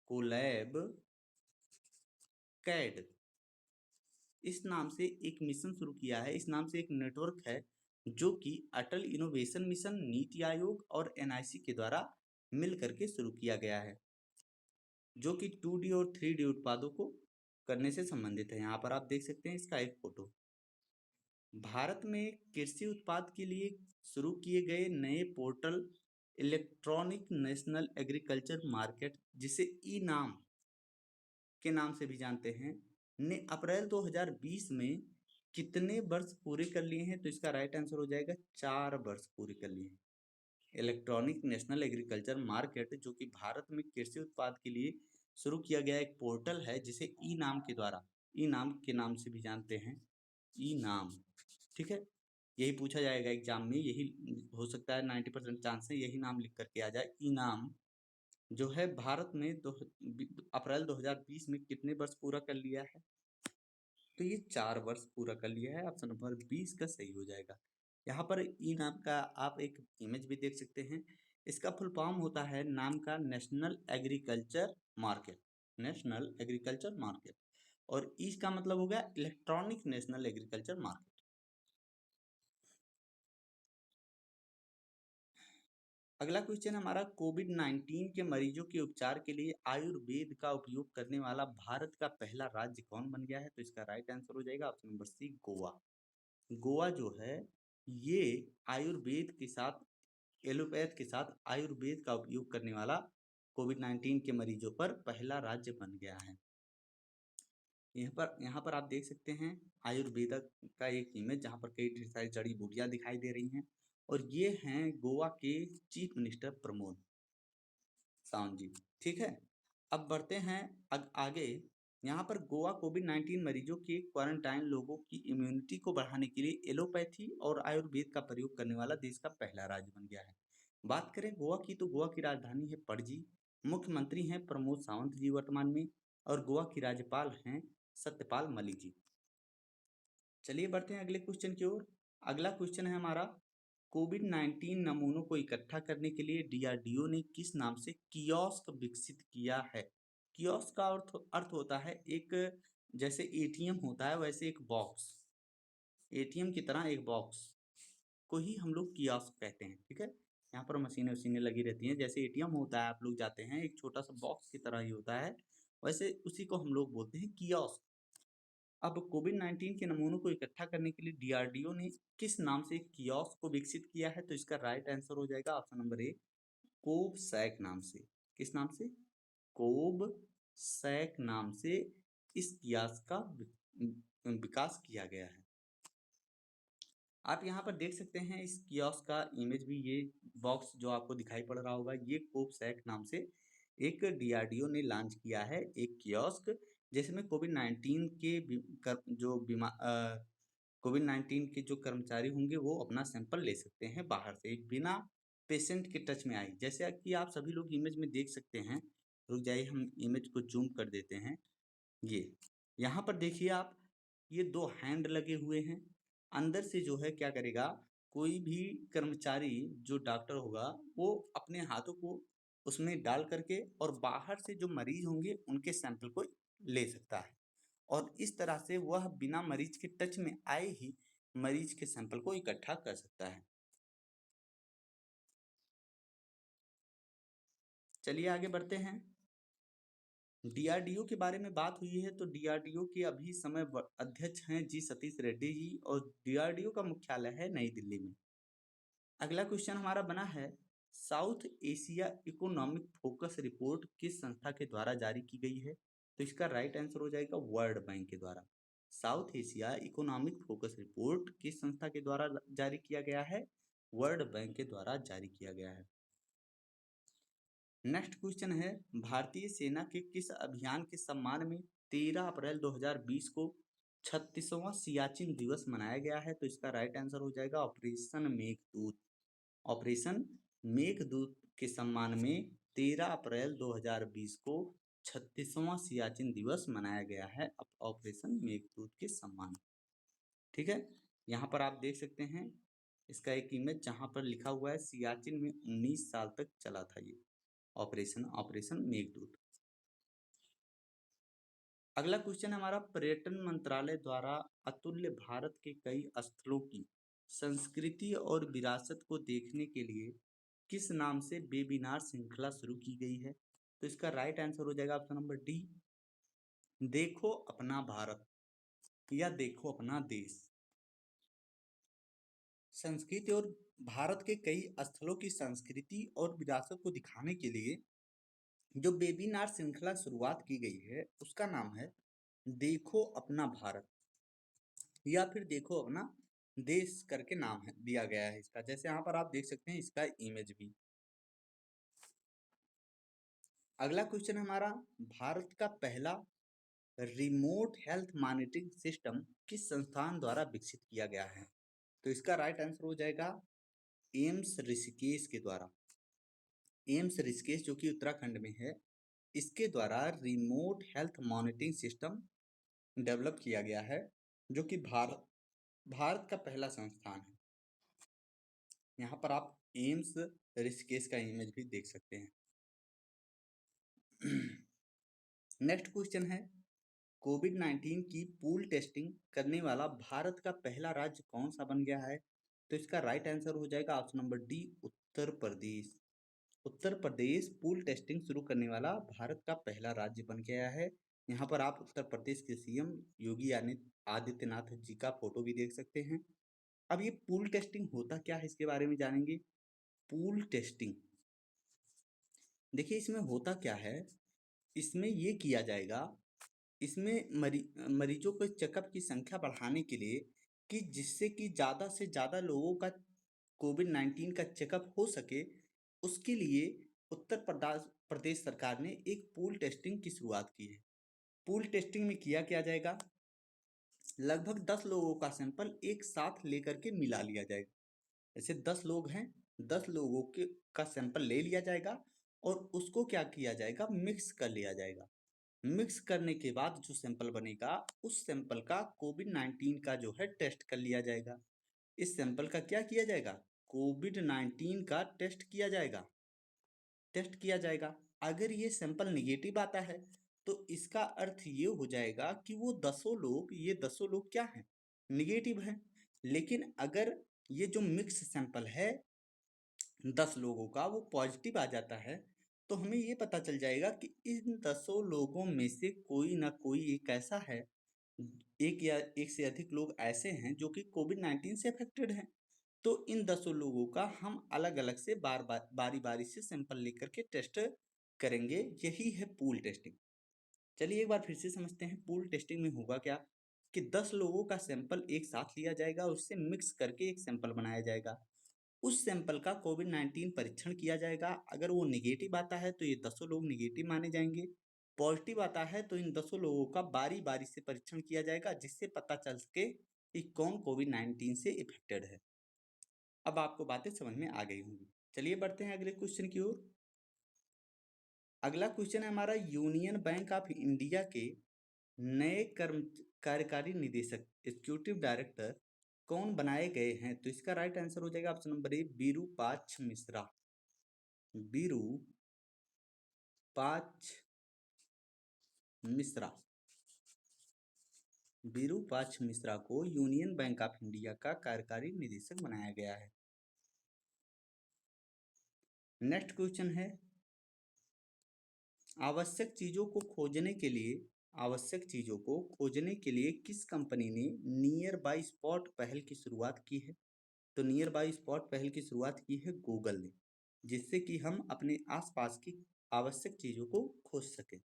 Speaker 2: Collab CAD इस नाम से एक मिशन शुरू किया है, इस नाम से एक नेटवर्क है जो कि अटल इनोवेशन मिशन, नीति आयोग और एनआईसी के द्वारा मिल करके शुरू किया गया है, जो कि 2D और 3D उत्पादों को करने से संबंधित है। यहाँ पर आप देख सकते हैं इसका एक फोटो। भारत में कृषि उत्पाद के लिए शुरू किए गए नए portal electronic national agriculture market, जिसे ई नाम के नाम से भी जानते हैं, ने अप्रैल 2020 में कितने वर्ष पूरे कर लिए हैं? तो इसका राइट आंसर हो जाएगा 4 वर्ष पूरे कर लिए हैं। इलेक्ट्रॉनिक नेशनल एग्रीकल्चर मार्केट जो कि भारत में कृषि उत्पाद के लिए शुरू किया गया एक पोर्टल है, जिसे ई नाम के द्वारा, ई नाम के नाम से भी जानते हैं, ई नाम। ठीक है, यही पूछा जाएगा एग्जाम में, यही हो सकता है 90% चांस है यही नाम लिख करके आ जाए। ई नाम जो है भारत में अप्रैल 2020 में कितने वर्ष पूरा कर लिया है? तो ये 4 वर्ष पूरा कर लिया है, ऑप्शन नंबर 20 का सही हो जाएगा। यहाँ पर ई नाम का आप एक इमेज भी देख सकते हैं। इसका फुल फॉर्म होता है नाम का national agriculture market, national agriculture market, और ई का मतलब हो गया इलेक्ट्रॉनिक नेशनल एग्रीकल्चर मार्केट। अगला क्वेश्चन हमारा, कोविड-19 के मरीजों के उपचार के लिए आयुर्वेद का उपयोग करने वाला भारत का पहला राज्य कौन बन गया है? तो इसका राइट आंसर हो जाएगा option number C, Goa. Goa जो है ये आयुर्वेद के साथ, एलोपैथ के साथ आयुर्वेद का उपयोग करने वाला कोविड-19 के मरीजों पर पहला राज्य बन गया है। यहाँ पर आप देख सकते हैं आयुर्वेद का एक इमेज, जहाँ पर कई ढेर सारी जड़ी बूटियां दिखाई दे रही हैं, और ये हैं गोवा के चीफ मिनिस्टर प्रमोद सावंत जी। ठीक है, अब बढ़ते हैं आगे। यहाँ पर गोवा कोविड-19 मरीजों के क्वारंटाइन लोगों की इम्यूनिटी को बढ़ाने के लिए एलोपैथी और आयुर्वेद का प्रयोग करने वाला देश का पहला राज्य बन गया है। बात करें गोवा की, तो गोवा की राजधानी है पणजी, मुख्यमंत्री हैं प्रमोद सावंत जी वर्तमान में, और गोवा की राज्यपाल हैं सत्यपाल मलिक जी। चलिए बढ़ते हैं अगले क्वेश्चन की ओर। अगला क्वेश्चन है हमारा, कोविड-19 नमूनों को इकट्ठा करने के लिए डीआरडीओ ने किस नाम से कियोस्क विकसित किया है? कियोस्क का अर्थ होता है एक, जैसे एटीएम होता है वैसे एक बॉक्स, एटीएम की तरह एक बॉक्स को ही हम लोग कियोस्क कहते हैं। ठीक है, यहाँ पर मशीनें वशीनें लगी रहती हैं, जैसे एटीएम होता है, आप लोग जाते हैं एक छोटा सा बॉक्स की तरह ही होता है, वैसे उसी को हम लोग बोलते हैं कियोस्क। अब कोविड-19 के नमूनों को इकट्ठा करने के लिए डीआरडीओ ने किस नाम से एक कियोस्क को विकसित किया है? तो इसका राइट आंसर हो जाएगा ऑप्शन नंबर ए, कोवसैक नाम से। किस नाम से? कोवसैक नाम से इस कियोस्क का विकास किया गया है। आप यहाँ पर देख सकते हैं इस कियोस्क का इमेज भी, ये बॉक्स जो आपको दिखाई पड़ रहा होगा, ये कोवसैक नाम से एक डीआरडीओ ने लॉन्च किया है एक कियोस्क, जिसमें कोविड-19 के कोविड-19 के जो कर्मचारी होंगे वो अपना सैंपल ले सकते हैं बाहर से, बिना पेशेंट के टच में आए। जैसे कि आप सभी लोग इमेज में देख सकते हैं, रुक जाइए हम इमेज को जूम कर देते हैं। ये यहाँ पर देखिए आप, ये 2 हैंड लगे हुए हैं। अंदर से जो है क्या करेगा, कोई भी कर्मचारी जो डॉक्टर होगा वो अपने हाथों को उसमें डाल करके और बाहर से जो मरीज होंगे उनके सैंपल को ले सकता है, और इस तरह से वह बिना मरीज के टच में आए ही मरीज के सैंपल को इकट्ठा कर सकता है। चलिए आगे बढ़ते हैं। डीआरडीओ के बारे में बात हुई है, तो डीआरडीओ के अभी समय अध्यक्ष हैं जी सतीश रेड्डी जी, और डीआरडीओ का मुख्यालय है नई दिल्ली में। अगला क्वेश्चन हमारा बना है, south Asia economic focus report किस संस्था के द्वारा जारी की गई है? तो इसका राइट आंसर हो जाएगा वर्ल्ड बैंक के द्वारा। South Asia economic focus report किस संस्था के द्वारा जारी किया गया है? वर्ल्ड बैंक के द्वारा जारी किया गया है। नेक्स्ट क्वेश्चन है, भारतीय सेना के किस अभियान के सम्मान में 13 अप्रैल 2020 को 36वां सियाचिन दिवस मनाया गया है? तो इसका राइट आंसर हो जाएगा ऑपरेशन मेघदूत। ऑपरेशन मेघदूत के सम्मान में 13 अप्रैल 2020 को 36वां सियाचिन दिवस मनाया गया है ऑपरेशन मेघदूत के सम्मान। ठीक है, यहाँ पर आप देख सकते हैं इसका एक इमेज जहाँ पर लिखा हुआ है सियाचिन में 19 साल तक चला था ये ऑपरेशन मेघदूत। अगला क्वेश्चन हमारा, पर्यटन मंत्रालय द्वारा अतुल्य भारत के कई स्थलों की संस्कृति और विरासत को देखने के लिए किस नाम से वेबिनार श्रृंखला शुरू की गई है? तो इसका राइट आंसर हो जाएगा ऑप्शन नंबर डी, देखो अपना भारत या देखो अपना देश। संस्कृति और भारत के कई स्थलों की संस्कृति और विरासत को दिखाने के लिए जो वेबिनार श्रृंखला शुरुआत की गई है उसका नाम है देखो अपना भारत या फिर देखो अपना देश करके नाम है दिया गया है इसका, जैसे यहाँ पर आप देख सकते हैं इसका इमेज भी। अगला क्वेश्चन हमारा, भारत का पहला रिमोट हेल्थ मॉनिटरिंग सिस्टम किस संस्थान द्वारा विकसित किया गया है? तो इसका राइट आंसर हो जाएगा एम्स ऋषिकेश के द्वारा। एम्स ऋषिकेश जो कि उत्तराखंड में है, इसके द्वारा remote health monitoring system develop किया गया है, जो कि भारत का पहला संस्थान है। यहाँ पर आप एम्स ऋषिकेश का इमेज भी देख सकते हैं। नेक्स्ट क्वेश्चन है, कोविड-19 की पूल टेस्टिंग करने वाला भारत का पहला राज्य कौन सा बन गया है? तो इसका राइट आंसर हो जाएगा option number D, Uttar Pradesh. Uttar Pradesh pool testing शुरू करने वाला भारत का पहला राज्य बन गया है। यहाँ पर आप उत्तर प्रदेश के सीएम योगी आदित्यनाथ जी का फोटो भी देख सकते हैं। अब ये पूल टेस्टिंग होता क्या है इसके बारे में जानेंगे। पूल टेस्टिंग, देखिए इसमें होता क्या है, इसमें ये किया जाएगा, इसमें मरीजों के चेकअप की संख्या बढ़ाने के लिए कि जिससे कि ज़्यादा से ज़्यादा लोगों का कोविड-19 का चेकअप हो सके, उसके लिए उत्तर प्रदेश सरकार ने एक पूल टेस्टिंग की शुरुआत की है। पूल टेस्टिंग में किया क्या जाएगा, लगभग 10 लोगों का सैंपल एक साथ लेकर के मिला लिया जाएगा। जैसे 10 लोग हैं, 10 लोगों के का सैंपल ले लिया जाएगा और उसको क्या किया जाएगा, मिक्स कर लिया जाएगा। मिक्स करने के बाद जो सैंपल बनेगा उस सैंपल का कोविड-19 का जो है टेस्ट कर लिया जाएगा। इस सैंपल का क्या किया जाएगा, कोविड-19 का टेस्ट किया जाएगा। अगर ये सैंपल निगेटिव आता है तो इसका अर्थ ये हो जाएगा कि वो 10 लोग क्या हैं, निगेटिव हैं। लेकिन अगर ये जो मिक्स सैंपल है 10 लोगों का वो पॉजिटिव आ जाता है, तो हमें ये पता चल जाएगा कि इन 10 लोगों में से कोई ना कोई एक ऐसा है, एक या एक से अधिक लोग ऐसे हैं जो कि कोविड-19 से अफेक्टेड हैं। तो इन 10 लोगों का हम अलग-अलग से बारी-बारी से सैंपल लेकर के टेस्ट करेंगे, यही है पूल टेस्टिंग। चलिए एक बार फिर से समझते हैं पूल टेस्टिंग में होगा क्या, कि 10 लोगों का सैंपल एक साथ लिया जाएगा, उससे मिक्स करके एक सैंपल बनाया जाएगा। उस सैंपल का कोविड-19 परीक्षण किया जाएगा। अगर वो निगेटिव आता है तो ये 10 लोग निगेटिव माने जाएंगे। पॉजिटिव आता है तो इन 10 लोगों का बारी-बारी से परीक्षण किया जाएगा, जिससे पता चल सके कि कौन कोविड-19 से इफेक्टेड है। अब आपको बातें समझ में आ गई होंगी। चलिए बढ़ते हैं अगले क्वेश्चन की ओर। अगला क्वेश्चन है हमारा, यूनियन बैंक ऑफ इंडिया के नए कार्यकारी निदेशक एग्जीक्यूटिव डायरेक्टर कौन बनाए गए हैं? तो इसका राइट आंसर हो जाएगा ऑप्शन नंबर ए, विरूपाक्ष मिश्रा। मिश्रा विरूपाक्ष मिश्रा को यूनियन बैंक ऑफ इंडिया का कार्यकारी निदेशक बनाया गया है। नेक्स्ट क्वेश्चन है, आवश्यक चीजों को खोजने के लिए किस कंपनी ने नियर बाय स्पॉट पहल की शुरुआत की है? तो नियर बाय स्पॉट पहल की शुरुआत की है गूगल ने, जिससे कि हम अपने आसपास की आवश्यक चीजों को खोज सकें।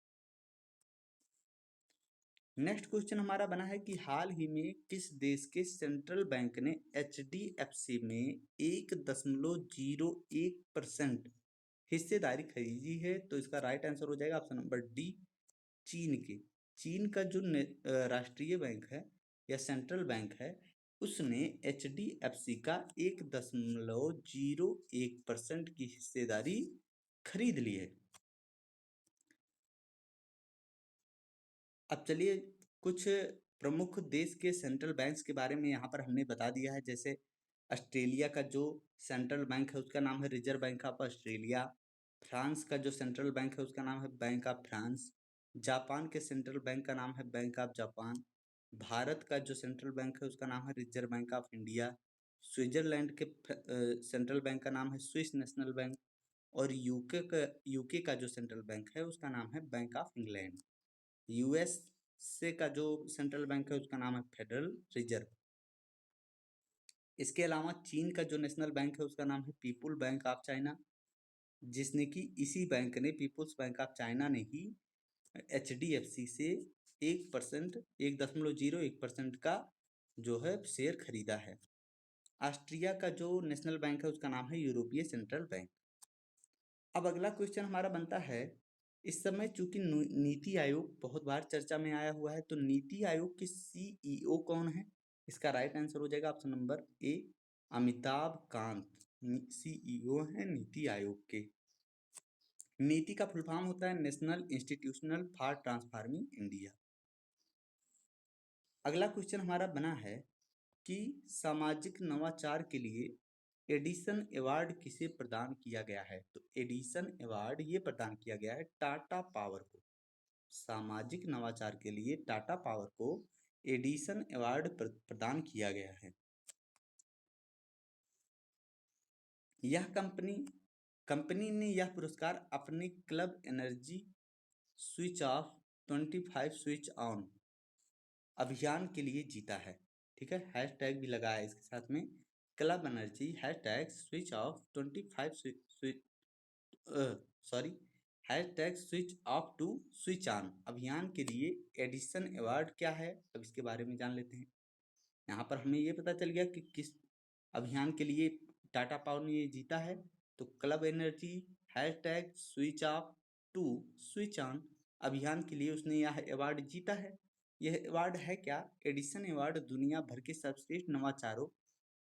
Speaker 2: नेक्स्ट क्वेश्चन हमारा बना है कि हाल ही में किस देश के सेंट्रल बैंक ने HDFC में 1.01% हिस्सेदारी खरीदी है? तो इसका राइट आंसर हो जाएगा ऑप्शन नंबर डी, चीन का जो राष्ट्रीय बैंक है या सेंट्रल बैंक है, उसने HDFC का 1.01% की हिस्सेदारी खरीद ली है। अब चलिए कुछ प्रमुख देश के सेंट्रल बैंक्स के बारे में यहाँ पर हमने बता दिया है। जैसे ऑस्ट्रेलिया का जो सेंट्रल बैंक है उसका नाम है reserve bank of Australia. France का जो सेंट्रल बैंक है उसका नाम है बैंक ऑफ फ्रांस। जापान के सेंट्रल बैंक का नाम है बैंक ऑफ जापान। भारत का जो सेंट्रल बैंक है उसका नाम है reserve bank of India. Switzerland के सेंट्रल बैंक का नाम है स्विस नेशनल बैंक। और यूके का जो सेंट्रल बैंक है उसका नाम है बैंक ऑफ इंग्लैंड। यूएसए का जो सेंट्रल बैंक है उसका नाम है फेडरल रिजर्व। इसके अलावा चीन का जो नेशनल बैंक है उसका नाम है पीपुल बैंक ऑफ चाइना, जिसने कि इसी बैंक ने पीपुल्स बैंक ऑफ चाइना ने ही HDFC से 1.01% का जो है शेयर खरीदा है। ऑस्ट्रिया का जो नेशनल बैंक है उसका नाम है यूरोपीय सेंट्रल बैंक। अब अगला क्वेश्चन हमारा बनता है, इस समय चूंकि नीति आयोग बहुत बार चर्चा में आया हुआ है, तो नीति आयोग के CEO कौन है? इसका राइट आंसर हो जाएगा ऑप्शन नंबर ए, अमिताभ कांत CEO है नीति आयोग के। नीति का फुल फॉर्म होता है national institutional for transforming India. अगला क्वेश्चन हमारा बना है कि सामाजिक नवाचार के लिए एडिसन अवार्ड किसे प्रदान किया गया है? तो एडिसन अवार्ड ये प्रदान किया गया है टाटा पावर को। सामाजिक नवाचार के लिए टाटा पावर को एडिसन अवार्ड प्रदान किया गया है। यह कंपनी ने यह पुरस्कार अपने club energy switch off 25 switch on अभियान के लिए जीता है। ठीक है, हैशटैग भी लगा है इसके साथ में, club energy hashtag switch off 25 hashtag switch off to switch on अभियान के लिए एडिसन अवार्ड क्या है, अब इसके बारे में जान लेते हैं। यहाँ पर हमें ये पता चल गया कि किस अभियान के लिए टाटा पावर ने ये जीता है। तो club energy hashtag switch off to switch on अभियान के लिए उसने यह अवार्ड जीता है। यह अवार्ड है क्या? एडिसन अवार्ड दुनिया भर के सर्वश्रेष्ठ नवाचारों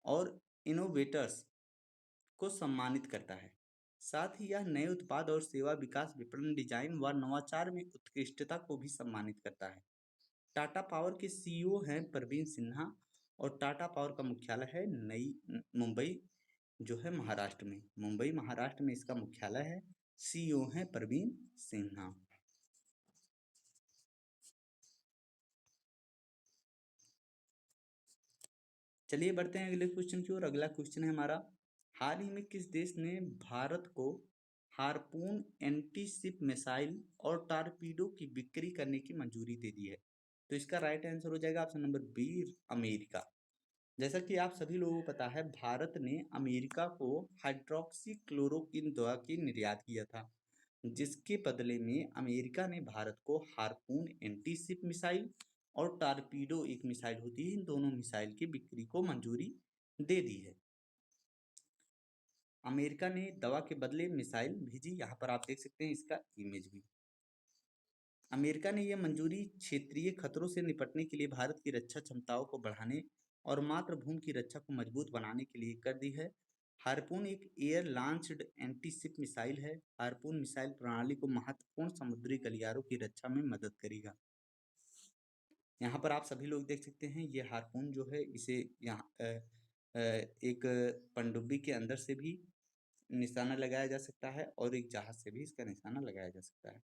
Speaker 2: और इनोवेटर्स को सम्मानित करता है। साथ ही यह नए उत्पाद और सेवा विकास, विपणन, डिजाइन व नवाचार में उत्कृष्टता को भी सम्मानित करता है। टाटा पावर के CEO हैं प्रवीण सिन्हा और टाटा पावर का मुख्यालय है मुंबई जो है महाराष्ट्र में। मुंबई महाराष्ट्र में इसका मुख्यालय है। CEO हैं प्रवीण सिन्हा। चलिए बढ़ते हैं अगले क्वेश्चन की ओर। अगला क्वेश्चन है हमारा, हाल ही में किस देश ने भारत को हार्पून एंटी शिप मिसाइल और टारपीडो की बिक्री करने की मंजूरी दे दी है? तो इसका राइट आंसर हो जाएगा ऑप्शन नंबर बी, अमेरिका। जैसा कि आप सभी लोगों को पता है, भारत ने अमेरिका को हाइड्रोक्सी क्लोरोक्विन दवा की निर्यात किया था, जिसके बदले में अमेरिका ने भारत को हार्पून एंटी शिप मिसाइल और टारपीडो एक मिसाइल होती है, इन दोनों मिसाइल की बिक्री को मंजूरी दे दी है। अमेरिका ने दवा के बदले मिसाइल भेजी, यहाँ पर आप देख सकते हैं इसका इमेज भी। अमेरिका ने यह मंजूरी क्षेत्रीय खतरों से निपटने के लिए भारत की रक्षा क्षमताओं को बढ़ाने और मातृभूमि की रक्षा को मजबूत बनाने के लिए कर दी है। हार्पून एक air launched anti ship missile है। हार्पून मिसाइल प्रणाली को महत्वपूर्ण समुद्री गलियारों की रक्षा में मदद करेगा। यहाँ पर आप सभी लोग देख सकते हैं, ये हार्पून जो है इसे यहाँ एक पनडुब्बी के अंदर से भी निशाना लगाया जा सकता है और एक जहाज से भी इसका निशाना लगाया जा सकता है।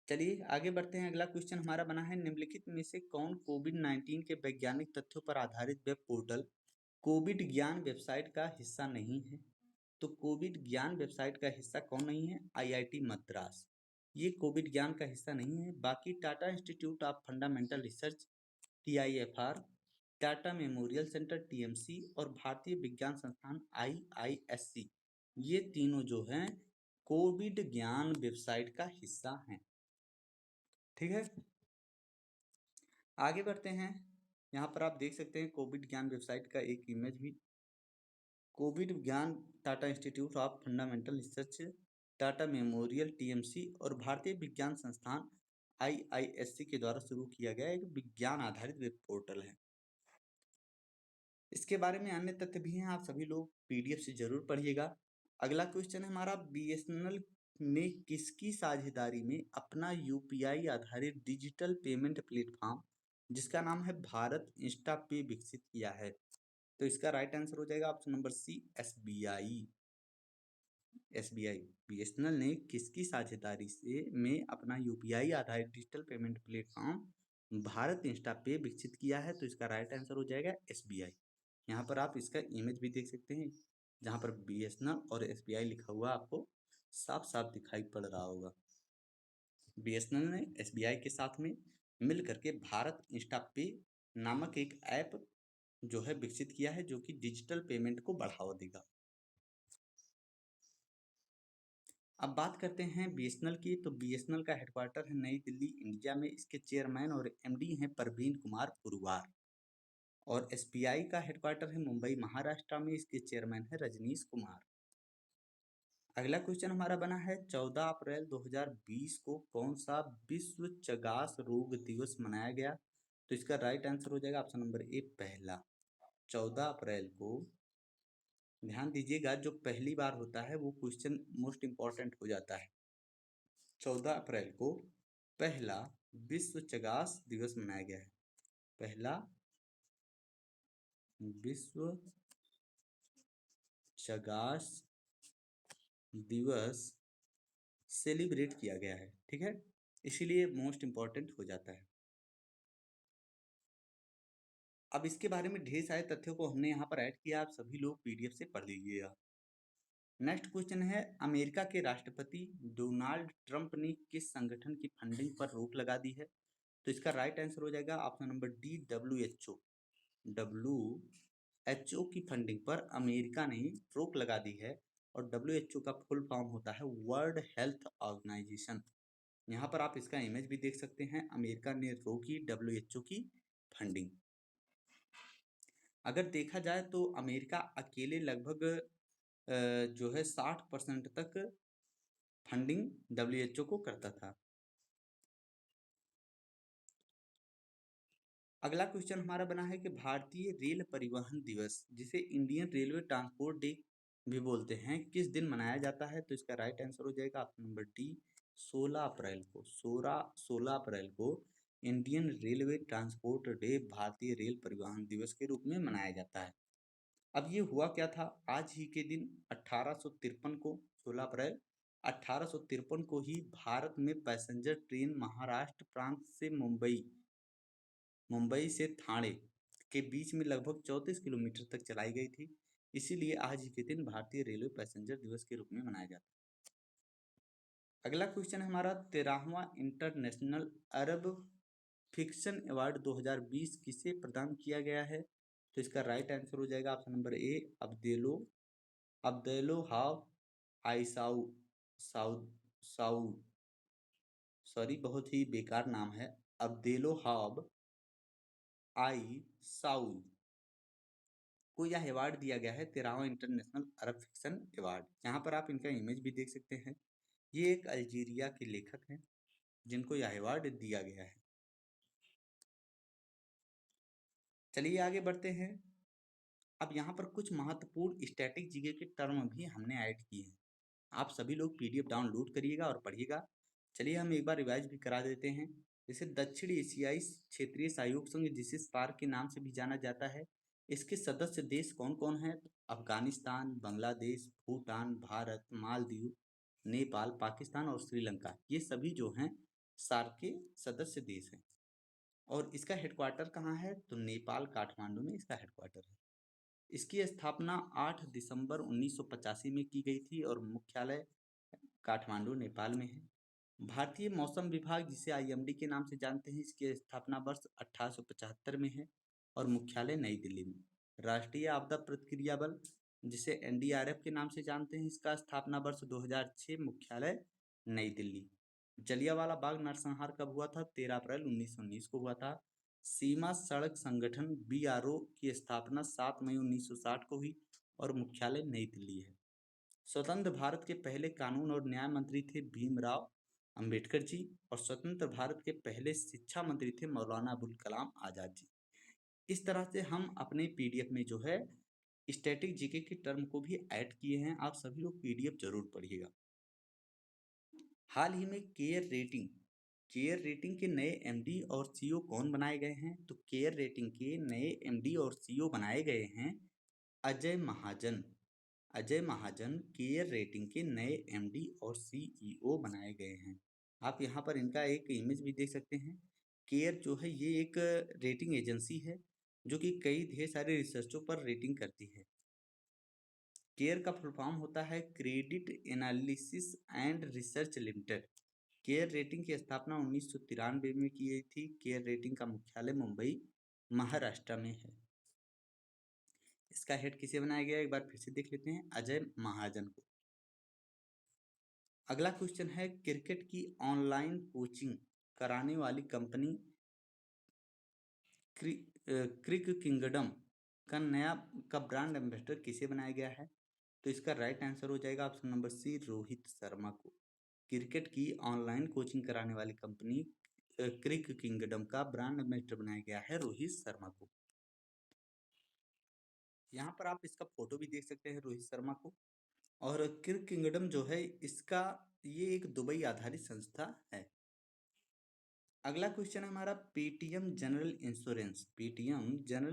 Speaker 2: चलिए आगे बढ़ते हैं। अगला क्वेश्चन हमारा बना है, निम्नलिखित में से कौन कोविड-19 के वैज्ञानिक तथ्यों पर आधारित वेब पोर्टल कोविड ज्ञान वेबसाइट का हिस्सा नहीं है? तो कोविड ज्ञान वेबसाइट का हिस्सा कौन नहीं है? आईआईटी मद्रास, ये कोविड ज्ञान का हिस्सा नहीं है। बाकी Tata institute of fundamental research TIFR, Tata memorial centre TMC और भारतीय विज्ञान संस्थान IISc, ये तीनों जो हैं कोविड ज्ञान वेबसाइट का हिस्सा हैं। ठीक है, आगे बढ़ते हैं। यहाँ पर आप देख सकते हैं कोविड ज्ञान वेबसाइट का एक इमेज भी। कोविड ज्ञान Tata institute of fundamental research, Tata memorial TMC और भारतीय विज्ञान संस्थान IISc के द्वारा शुरू किया गया एक विज्ञान आधारित वेब पोर्टल है। इसके बारे में अन्य तथ्य भी हैं, आप सभी लोग PDF से जरूर पढ़िएगा। अगला क्वेश्चन है हमारा, BSNL ने किसकी साझेदारी में अपना UPI आधारित डिजिटल पेमेंट प्लेटफॉर्म जिसका नाम है भारत इंस्टा पे विकसित किया है? तो इसका राइट आंसर हो जाएगा option number C, SBI। BSNL ने किसकी साझेदारी से में अपना UPI आधारित digital payment platform Bharat Insta पे विकसित किया है? तो इसका राइट आंसर हो जाएगा SBI। यहाँ पर आप इसका इमेज भी देख सकते हैं, जहाँ पर BSNL और SBI लिखा हुआ आपको साफ साफ दिखाई पड़ रहा होगा। BSNL ने SBI के साथ में मिल करके भारत इंस्टा पे नामक एक ऐप जो है विकसित किया है, जो कि डिजिटल पेमेंट को बढ़ावा देगा। अब बात करते हैं BSNL की। तो BSNL का हेडक्वार्टर है नई दिल्ली, इंडिया में। इसके चेयरमैन और MD हैं प्रवीण कुमार पुरवार। और SBI का हेडक्वार्टर है मुंबई, महाराष्ट्र में। इसके चेयरमैन है रजनीश कुमार। अगला क्वेश्चन हमारा बना है, 14 अप्रैल 2020 को कौन सा विश्व चगास रोग दिवस मनाया गया? तो इसका राइट आंसर हो जाएगा ऑप्शन नंबर ए, पहला। 14 अप्रैल को, ध्यान दीजिएगा, जो पहली बार होता है वो क्वेश्चन मोस्ट इंपॉर्टेंट हो जाता है। 14 अप्रैल को पहला विश्व चगास दिवस मनाया गया है। पहला विश्व चगास दिवस सेलिब्रेट किया गया है। ठीक है, इसीलिए मोस्ट इंपॉर्टेंट हो जाता है। अब इसके बारे में ढेर सारे तथ्यों को हमने यहाँ पर ऐड किया, आप सभी लोग PDF से पढ़ लीजिएगा। नेक्स्ट क्वेश्चन है, अमेरिका के राष्ट्रपति डोनाल्ड ट्रंप ने किस संगठन की फंडिंग पर रोक लगा दी है? तो इसका राइट आंसर हो जाएगा option number D, WHO। WHO की फंडिंग पर अमेरिका ने रोक लगा दी है। और WHO का फुल फॉर्म होता है वर्ल्ड हेल्थ ऑर्गेनाइजेशन। यहाँ पर आप इसका इमेज भी देख सकते हैं, अमेरिका ने रोकी WHO की फंडिंग। अगर देखा जाए तो अमेरिका अकेले लगभग जो है 60% तक फंडिंग WHO को करता था। अगला क्वेश्चन हमारा बना है कि भारतीय रेल परिवहन दिवस, जिसे इंडियन रेलवे ट्रांसपोर्ट डे भी बोलते हैं, किस दिन मनाया जाता है? तो इसका राइट आंसर हो जाएगा ऑप्शन नंबर डी, 16 अप्रैल को। 16 अप्रैल को इंडियन रेलवे ट्रांसपोर्ट डे, भारतीय रेल परिवहन दिवस के रूप में मनाया जाता है। अब ये हुआ क्या था, आज ही के दिन 1853 को, 16 अप्रैल 1853 को ही भारत में पैसेंजर ट्रेन महाराष्ट्र प्रांत से मुंबई से ठाणे के बीच में लगभग 34 किलोमीटर तक चलाई गई थी। इसीलिए आज ही के दिन भारतीय रेलवे पैसेंजर दिवस के रूप में मनाया जाता है। अगला क्वेश्चन है हमारा, 13वां इंटरनेशनल अरब फिक्शन अवार्ड 2020 किसे प्रदान किया गया है? तो इसका राइट आंसर हो जाएगा ऑप्शन नंबर ए, अब्देलो हाव आइसाउ साउद सॉरी, बहुत ही बेकार नाम है, अब्देलो हाव आई साउद को यह अवार्ड दिया गया है, 13वां इंटरनेशनल अरब फिक्शन अवार्ड। यहाँ पर आप इनका इमेज भी देख सकते हैं, ये एक अल्जीरिया के लेखक हैं जिनको यह अवार्ड दिया गया है। चलिए आगे बढ़ते हैं। अब यहाँ पर कुछ महत्वपूर्ण स्टैटिक जीके के टर्म भी हमने ऐड किए हैं, आप सभी लोग PDF डाउनलोड करिएगा और पढ़िएगा। चलिए हम एक बार रिवाइज भी करा देते हैं। जैसे दक्षिण एशियाई क्षेत्रीय सहयोग संघ, जिसे SAARC के नाम से भी जाना जाता है, इसके सदस्य देश कौन कौन हैं? तो अफगानिस्तान, बांग्लादेश, भूटान, भारत, मालदीव, नेपाल, पाकिस्तान और श्रीलंका, ये सभी जो हैं सार्क के सदस्य देश हैं। और इसका हेडक्वार्टर कहाँ है? तो नेपाल काठमांडू में इसका हेडक्वार्टर है। इसकी स्थापना 8 दिसंबर 1985 में की गई थी और मुख्यालय काठमांडू नेपाल में है। भारतीय मौसम विभाग, जिसे आईएमडी के नाम से जानते हैं, इसकी स्थापना वर्ष 1875 में है और मुख्यालय नई दिल्ली में। राष्ट्रीय आपदा प्रतिक्रिया बल, जिसे एनडीआरएफ के नाम से जानते हैं, इसका स्थापना वर्ष 2006, मुख्यालय नई दिल्ली। जलियांवाला बाग नरसंहार कब हुआ था? 13 अप्रैल 1919 को हुआ था। सीमा सड़क संगठन बीआरओ की स्थापना 7 मई 1960 को हुई और मुख्यालय नई दिल्ली है। स्वतंत्र भारत के पहले कानून और न्याय मंत्री थे भीमराव अंबेडकर जी और स्वतंत्र भारत के पहले शिक्षा मंत्री थे मौलाना अबुल कलाम आजाद जी। इस तरह से हम अपने पीडीएफ में जो है स्टैटिक जीके के टर्म को भी ऐड किए हैं। आप सभी लोग पीडीएफ जरूर पढ़िएगा। हाल ही में केयर रेटिंग के नए एमडी और सीईओ कौन बनाए गए हैं? तो केयर रेटिंग के नए एमडी और सीईओ बनाए गए हैं अजय महाजन। अजय महाजन केयर रेटिंग के नए एमडी और सीईओ बनाए गए हैं। आप यहाँ पर इनका एक इमेज भी देख सकते हैं। केयर जो है ये एक रेटिंग एजेंसी है जो कि कई ढेर सारे रिसर्चों पर रेटिंग करती है। केयर का फुल फॉर्म होता है credit analysis and research limited. Care rating की स्थापना 1993 में की गई थी। केयर रेटिंग का मुख्यालय मुंबई, महाराष्ट्र में है। इसका हेड किसे बनाया गया, एक बार फिर से देख लेते हैं, अजय महाजन को। अगला क्वेश्चन है, क्रिकेट की ऑनलाइन कोचिंग कराने वाली कंपनी क्रिक किंगडम का ब्रांड एम्बेसडर किसे बनाया गया है? तो इसका राइट आंसर हो जाएगा option number C, Rohit Sharma को। क्रिकेट की ऑनलाइन कोचिंग कराने वाली कंपनी क्रिक किंगडम का ब्रांड एम्बेसडर बनाया गया है रोहित शर्मा को। यहाँ पर आप इसका फोटो भी देख सकते हैं रोहित शर्मा को। और क्रिक किंगडम जो है इसका ये एक दुबई आधारित संस्था है। अगला क्वेश्चन है हमारा, पेटीएम जनरल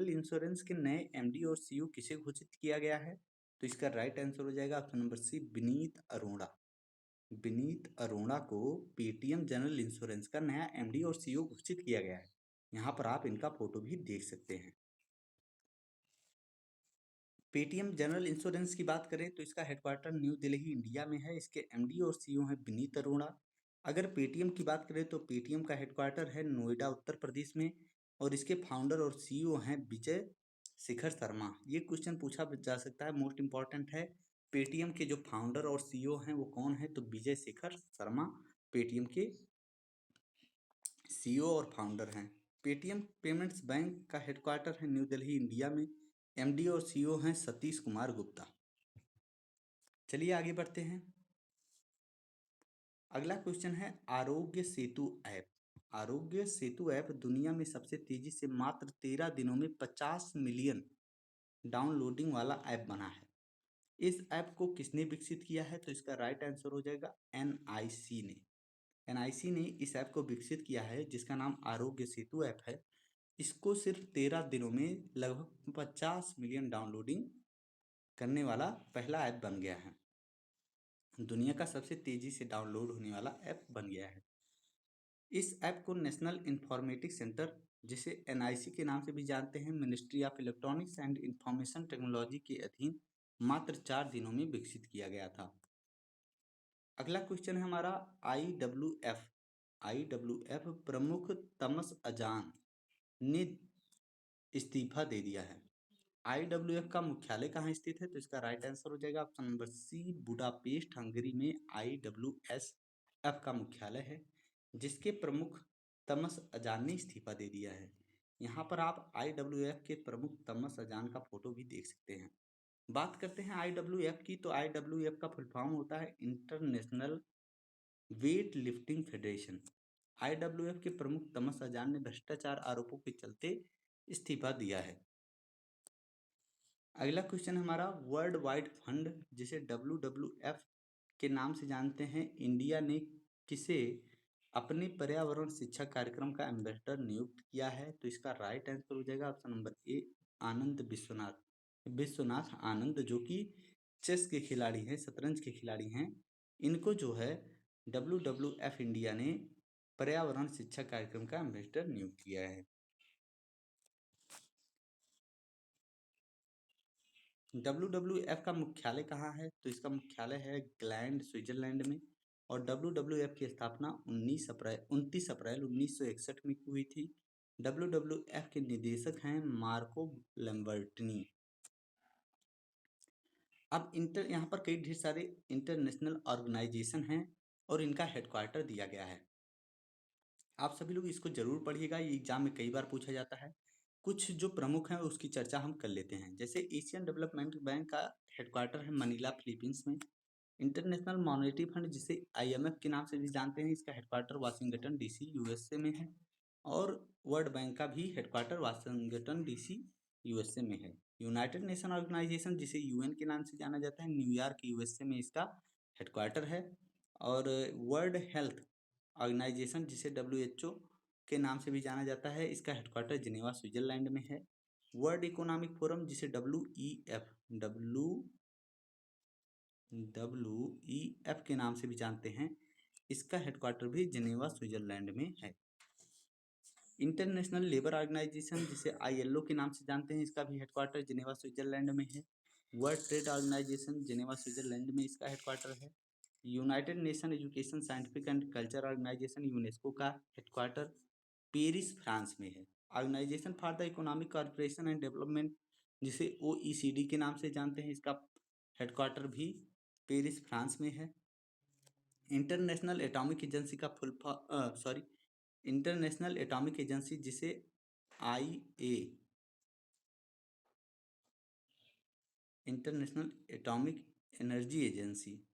Speaker 2: इंश्योरेंस के नए एमडी और सीईओ किसे घोषित किया गया है? तो इसका राइट आंसर हो जाएगा option number C, Vineet Arora. Vineet Arora को पेटीएम जनरल इंश्योरेंस का नया एमडी और सीईओ घोषित किया गया है। यहाँ पर आप इनका फोटो भी देख सकते हैं। पेटीएम जनरल इंश्योरेंस की बात करें तो इसका हेडक्वार्टर न्यू दिल्ली इंडिया में है। इसके एमडी और सीईओ हैं विनीत अरोड़ा। अगर पेटीएम की बात करें तो पेटीएम का हेडक्वार्टर है नोएडा, उत्तर प्रदेश में और इसके फाउंडर और सीईओ हैं विजय शेखर शर्मा। ये क्वेश्चन पूछा जा सकता है, मोस्ट इंपॉर्टेंट है। पेटीएम के जो फाउंडर और सीईओ हैं वो कौन है? तो विजय शेखर शर्मा पेटीएम के सीईओ और फाउंडर हैं। पेटीएम पेमेंट्स बैंक का हेडक्वार्टर है न्यू दिल्ली इंडिया में। एमडी और सीईओ हैं सतीश कुमार गुप्ता। चलिए आगे बढ़ते हैं। अगला क्वेश्चन है, आरोग्य सेतु ऐप। आरोग्य सेतु ऐप दुनिया में सबसे तेजी से मात्र 13 दिनों में 50 मिलियन डाउनलोडिंग वाला ऐप बना है। इस ऐप को किसने विकसित किया है? तो इसका राइट आंसर हो जाएगा एनआईसी ने। एनआईसी ने इस ऐप को विकसित किया है जिसका नाम आरोग्य सेतु ऐप है। इसको सिर्फ 13 दिनों में लगभग 50 मिलियन डाउनलोडिंग करने वाला पहला ऐप बन गया है। दुनिया का सबसे तेजी से डाउनलोड होने वाला ऐप बन गया है। इस ऐप को नेशनल इंफॉर्मेटिक्स सेंटर, जिसे एनआईसी के नाम से भी जानते हैं, ministry of electronics and information technology के अधीन मात्र 4 दिनों में विकसित किया गया था। अगला क्वेश्चन है हमारा, आईडब्ल्यूएफ प्रमुख तमस अजान ने इस्तीफा दे दिया है। आईडब्ल्यूएफ का मुख्यालय कहाँ स्थित है? तो इसका राइट आंसर हो जाएगा option number C, Budapest Hungary में आईडब्ल्यूएफ का मुख्यालय है, जिसके प्रमुख तमस अजान ने इस्तीफा दे दिया है। यहाँ पर आप आईडब्ल्यूएफ के प्रमुख तमस अजान का फोटो भी देख सकते हैं। बात करते हैं आईडब्ल्यूएफ की, तो आईडब्ल्यूएफ का फुल फॉर्म होता है international weight lifting federation. IWF के प्रमुख तमस अजान ने भ्रष्टाचार आरोपों के चलते इस्तीफा दिया है। अगला क्वेश्चन हमारा, वर्ल्ड वाइड फंड, जिसे WWF के नाम से जानते हैं, इंडिया ने किसे अपने पर्यावरण शिक्षा कार्यक्रम का एम्बेसडर नियुक्त किया है? तो इसका राइट आंसर हो जाएगा ऑप्शन नंबर ए, आनंद विश्वनाथ आनंद, जो कि चेस के खिलाड़ी हैं, शतरंज के खिलाड़ी हैं, इनको जो है WWF इंडिया ने पर्यावरण शिक्षा कार्यक्रम का एम्बेसडर नियुक्त किया है। WWF का मुख्यालय कहाँ है? तो इसका मुख्यालय है ग्लैंड, स्विट्जरलैंड में। और WWF की स्थापना 29 अप्रैल 1961 में हुई थी। WWF के निदेशक हैं मार्को लैम्बर्टिनी। अब यहाँ पर कई ढेर सारे इंटरनेशनल ऑर्गेनाइजेशन हैं और इनका हेडक्वार्टर दिया गया है। आप सभी लोग इसको जरूर पढ़िएगा, ये एग्जाम में कई बार पूछा जाता है। कुछ जो प्रमुख हैं उसकी चर्चा हम कर लेते हैं। जैसे एशियन डेवलपमेंट बैंक का हेडक्वार्टर है मनीला, फिलीपींस में। इंटरनेशनल मॉनेटरी फंड, जिसे IMF के नाम से भी जानते हैं, इसका हेडक्वार्टर वाशिंगटन DC USA में है। और वर्ल्ड बैंक का भी हेडक्वार्टर वाशिंगटन DC USA में है। यूनाइटेड नेशन ऑर्गेनाइजेशन, जिसे UN के नाम से जाना जाता है, न्यूयॉर्क USA में इसका हेडक्वार्टर है। और वर्ल्ड हेल्थ ऑर्गेनाइजेशन, जिसे WHO के नाम से भी जाना जाता है, इसका हेडक्वार्टर जिनेवा, स्विट्जरलैंड में है। वर्ल्ड इकोनॉमिक फोरम, जिसे WEF के नाम से भी जानते हैं, इसका हेडक्वार्टर भी जिनेवा, स्विट्जरलैंड में है। इंटरनेशनल लेबर ऑर्गेनाइजेशन, जिसे ILO के नाम से जानते हैं, इसका भी हेडक्वार्टर जिनेवा, स्विट्जरलैंड में है। World trade organisation, Geneva, Switzerland में इसका हेडक्वार्टर है। United nation education, scientific and culture organisation, UNESCO का हेडक्वार्टर पेरिस, फ्रांस में है। Organisation for the economic corporation and development, जिसे OECD के नाम से जानते हैं, इसका हेडक्वार्टर भी पेरिस, फ्रांस में है। इंटरनेशनल एटॉमिक एजेंसी का इंटरनेशनल एटॉमिक एजेंसी, जिसे IA, international atomic energy agency,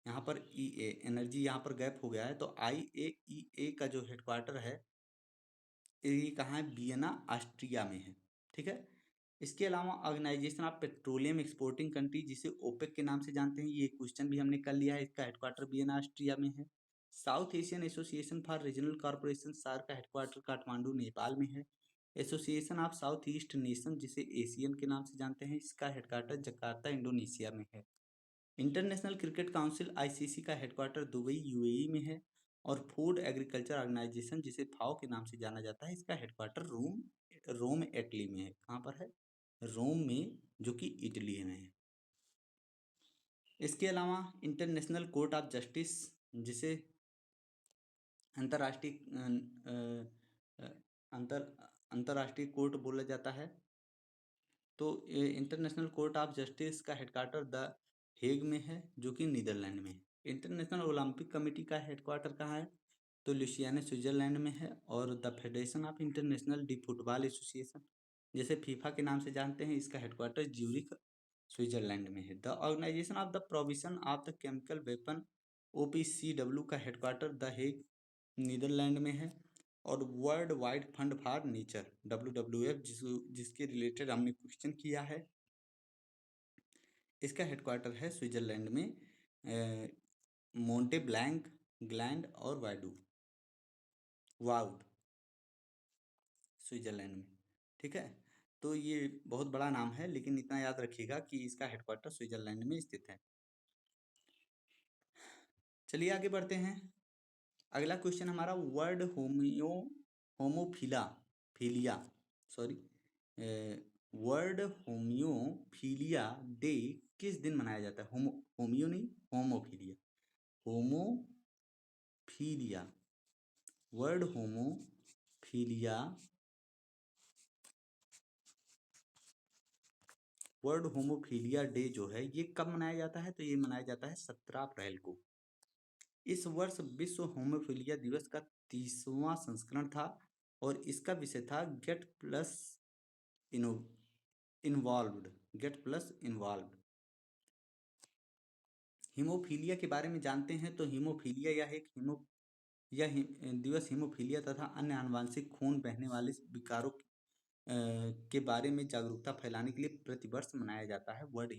Speaker 2: यहाँ पर EA, एनर्जी यहाँ पर गैप हो गया है, तो IAEA का जो हेडक्वार्टर है ये कहाँ है? वियना, ऑस्ट्रिया में है। ठीक है। इसके अलावा organisation of petroleum exporting country, जिसे OPEC के नाम से जानते हैं, ये क्वेश्चन भी हमने कर लिया है, इसका हेडक्वार्टर वियना, ऑस्ट्रिया में है। South Asian association for regional corporation, SAARC का हेडक्वार्टर काठमांडू, नेपाल में है। Association of south east nation, जिसे ASEAN के नाम से जानते हैं, इसका हेडक्वार्टर जकार्ता, इंडोनेशिया में है। इंटरनेशनल क्रिकेट काउंसिल ICC का हेडक्वार्टर दुबई, UAE में है। और फूड एग्रीकल्चर ऑर्गेनाइजेशन, जिसे FAO के नाम से जाना जाता है, इसका हेडक्वार्टर रोम, इटली में है। कहाँ पर है? रोम में, जो कि इटली में है। इसके अलावा इंटरनेशनल कोर्ट ऑफ जस्टिस, जिसे अंतर्राष्ट्रीय कोर्ट बोला जाता है, तो इंटरनेशनल कोर्ट ऑफ जस्टिस का हेडक्वार्टर द हेग में है, जो कि नीदरलैंड में है। इंटरनेशनल ओलंपिक कमेटी का हेडक्वार्टर कहाँ है? तो लुसियाना, स्विट्जरलैंड में है। और the federation of international D football association, जैसे फीफा के नाम से जानते हैं, इसका हेडक्वार्टर ज्यूरिख, स्विट्जरलैंड में है। The organisation of the provision of the chemical weapon, OPCW का हेडक्वार्टर द हेग, नीदरलैंड में है। और world wide fund for nature, WWF, जिसके रिलेटेड हमने क्वेश्चन किया है, इसका हेडक्वार्टर है स्विट्जरलैंड में, मोंटे ब्लैंक, ग्लैंड और वाउड, स्विट्जरलैंड में। ठीक है। तो ये बहुत बड़ा नाम है, लेकिन इतना याद रखिएगा कि इसका हेडक्वार्टर स्विट्जरलैंड में स्थित है। चलिए आगे बढ़ते हैं। अगला क्वेश्चन हमारा, वर्ल्ड होमोफिलिया सॉरी वर्ल्ड होम्योफिलिया डे किस दिन मनाया जाता है? होमियो नहीं, होमोफिलिया। होमोफिलिया, वर्ल्ड होमोफिलिया डे जो है, ये कब मनाया जाता है? तो ये मनाया जाता है 17 अप्रैल को। इस वर्ष विश्व होमोफिलिया दिवस का 30वां संस्करण था और इसका विषय था गेट प्लस इन्वॉल्व्ड। हीमोफीलिया के बारे में जानते हैं, तो हीमोफीलिया यह दिवस हीमोफीलिया तथा अन्य आनुवांशिक खून बहने वाले विकारों के बारे में जागरूकता फैलाने के लिए प्रतिवर्ष मनाया जाता है, वर्ल्ड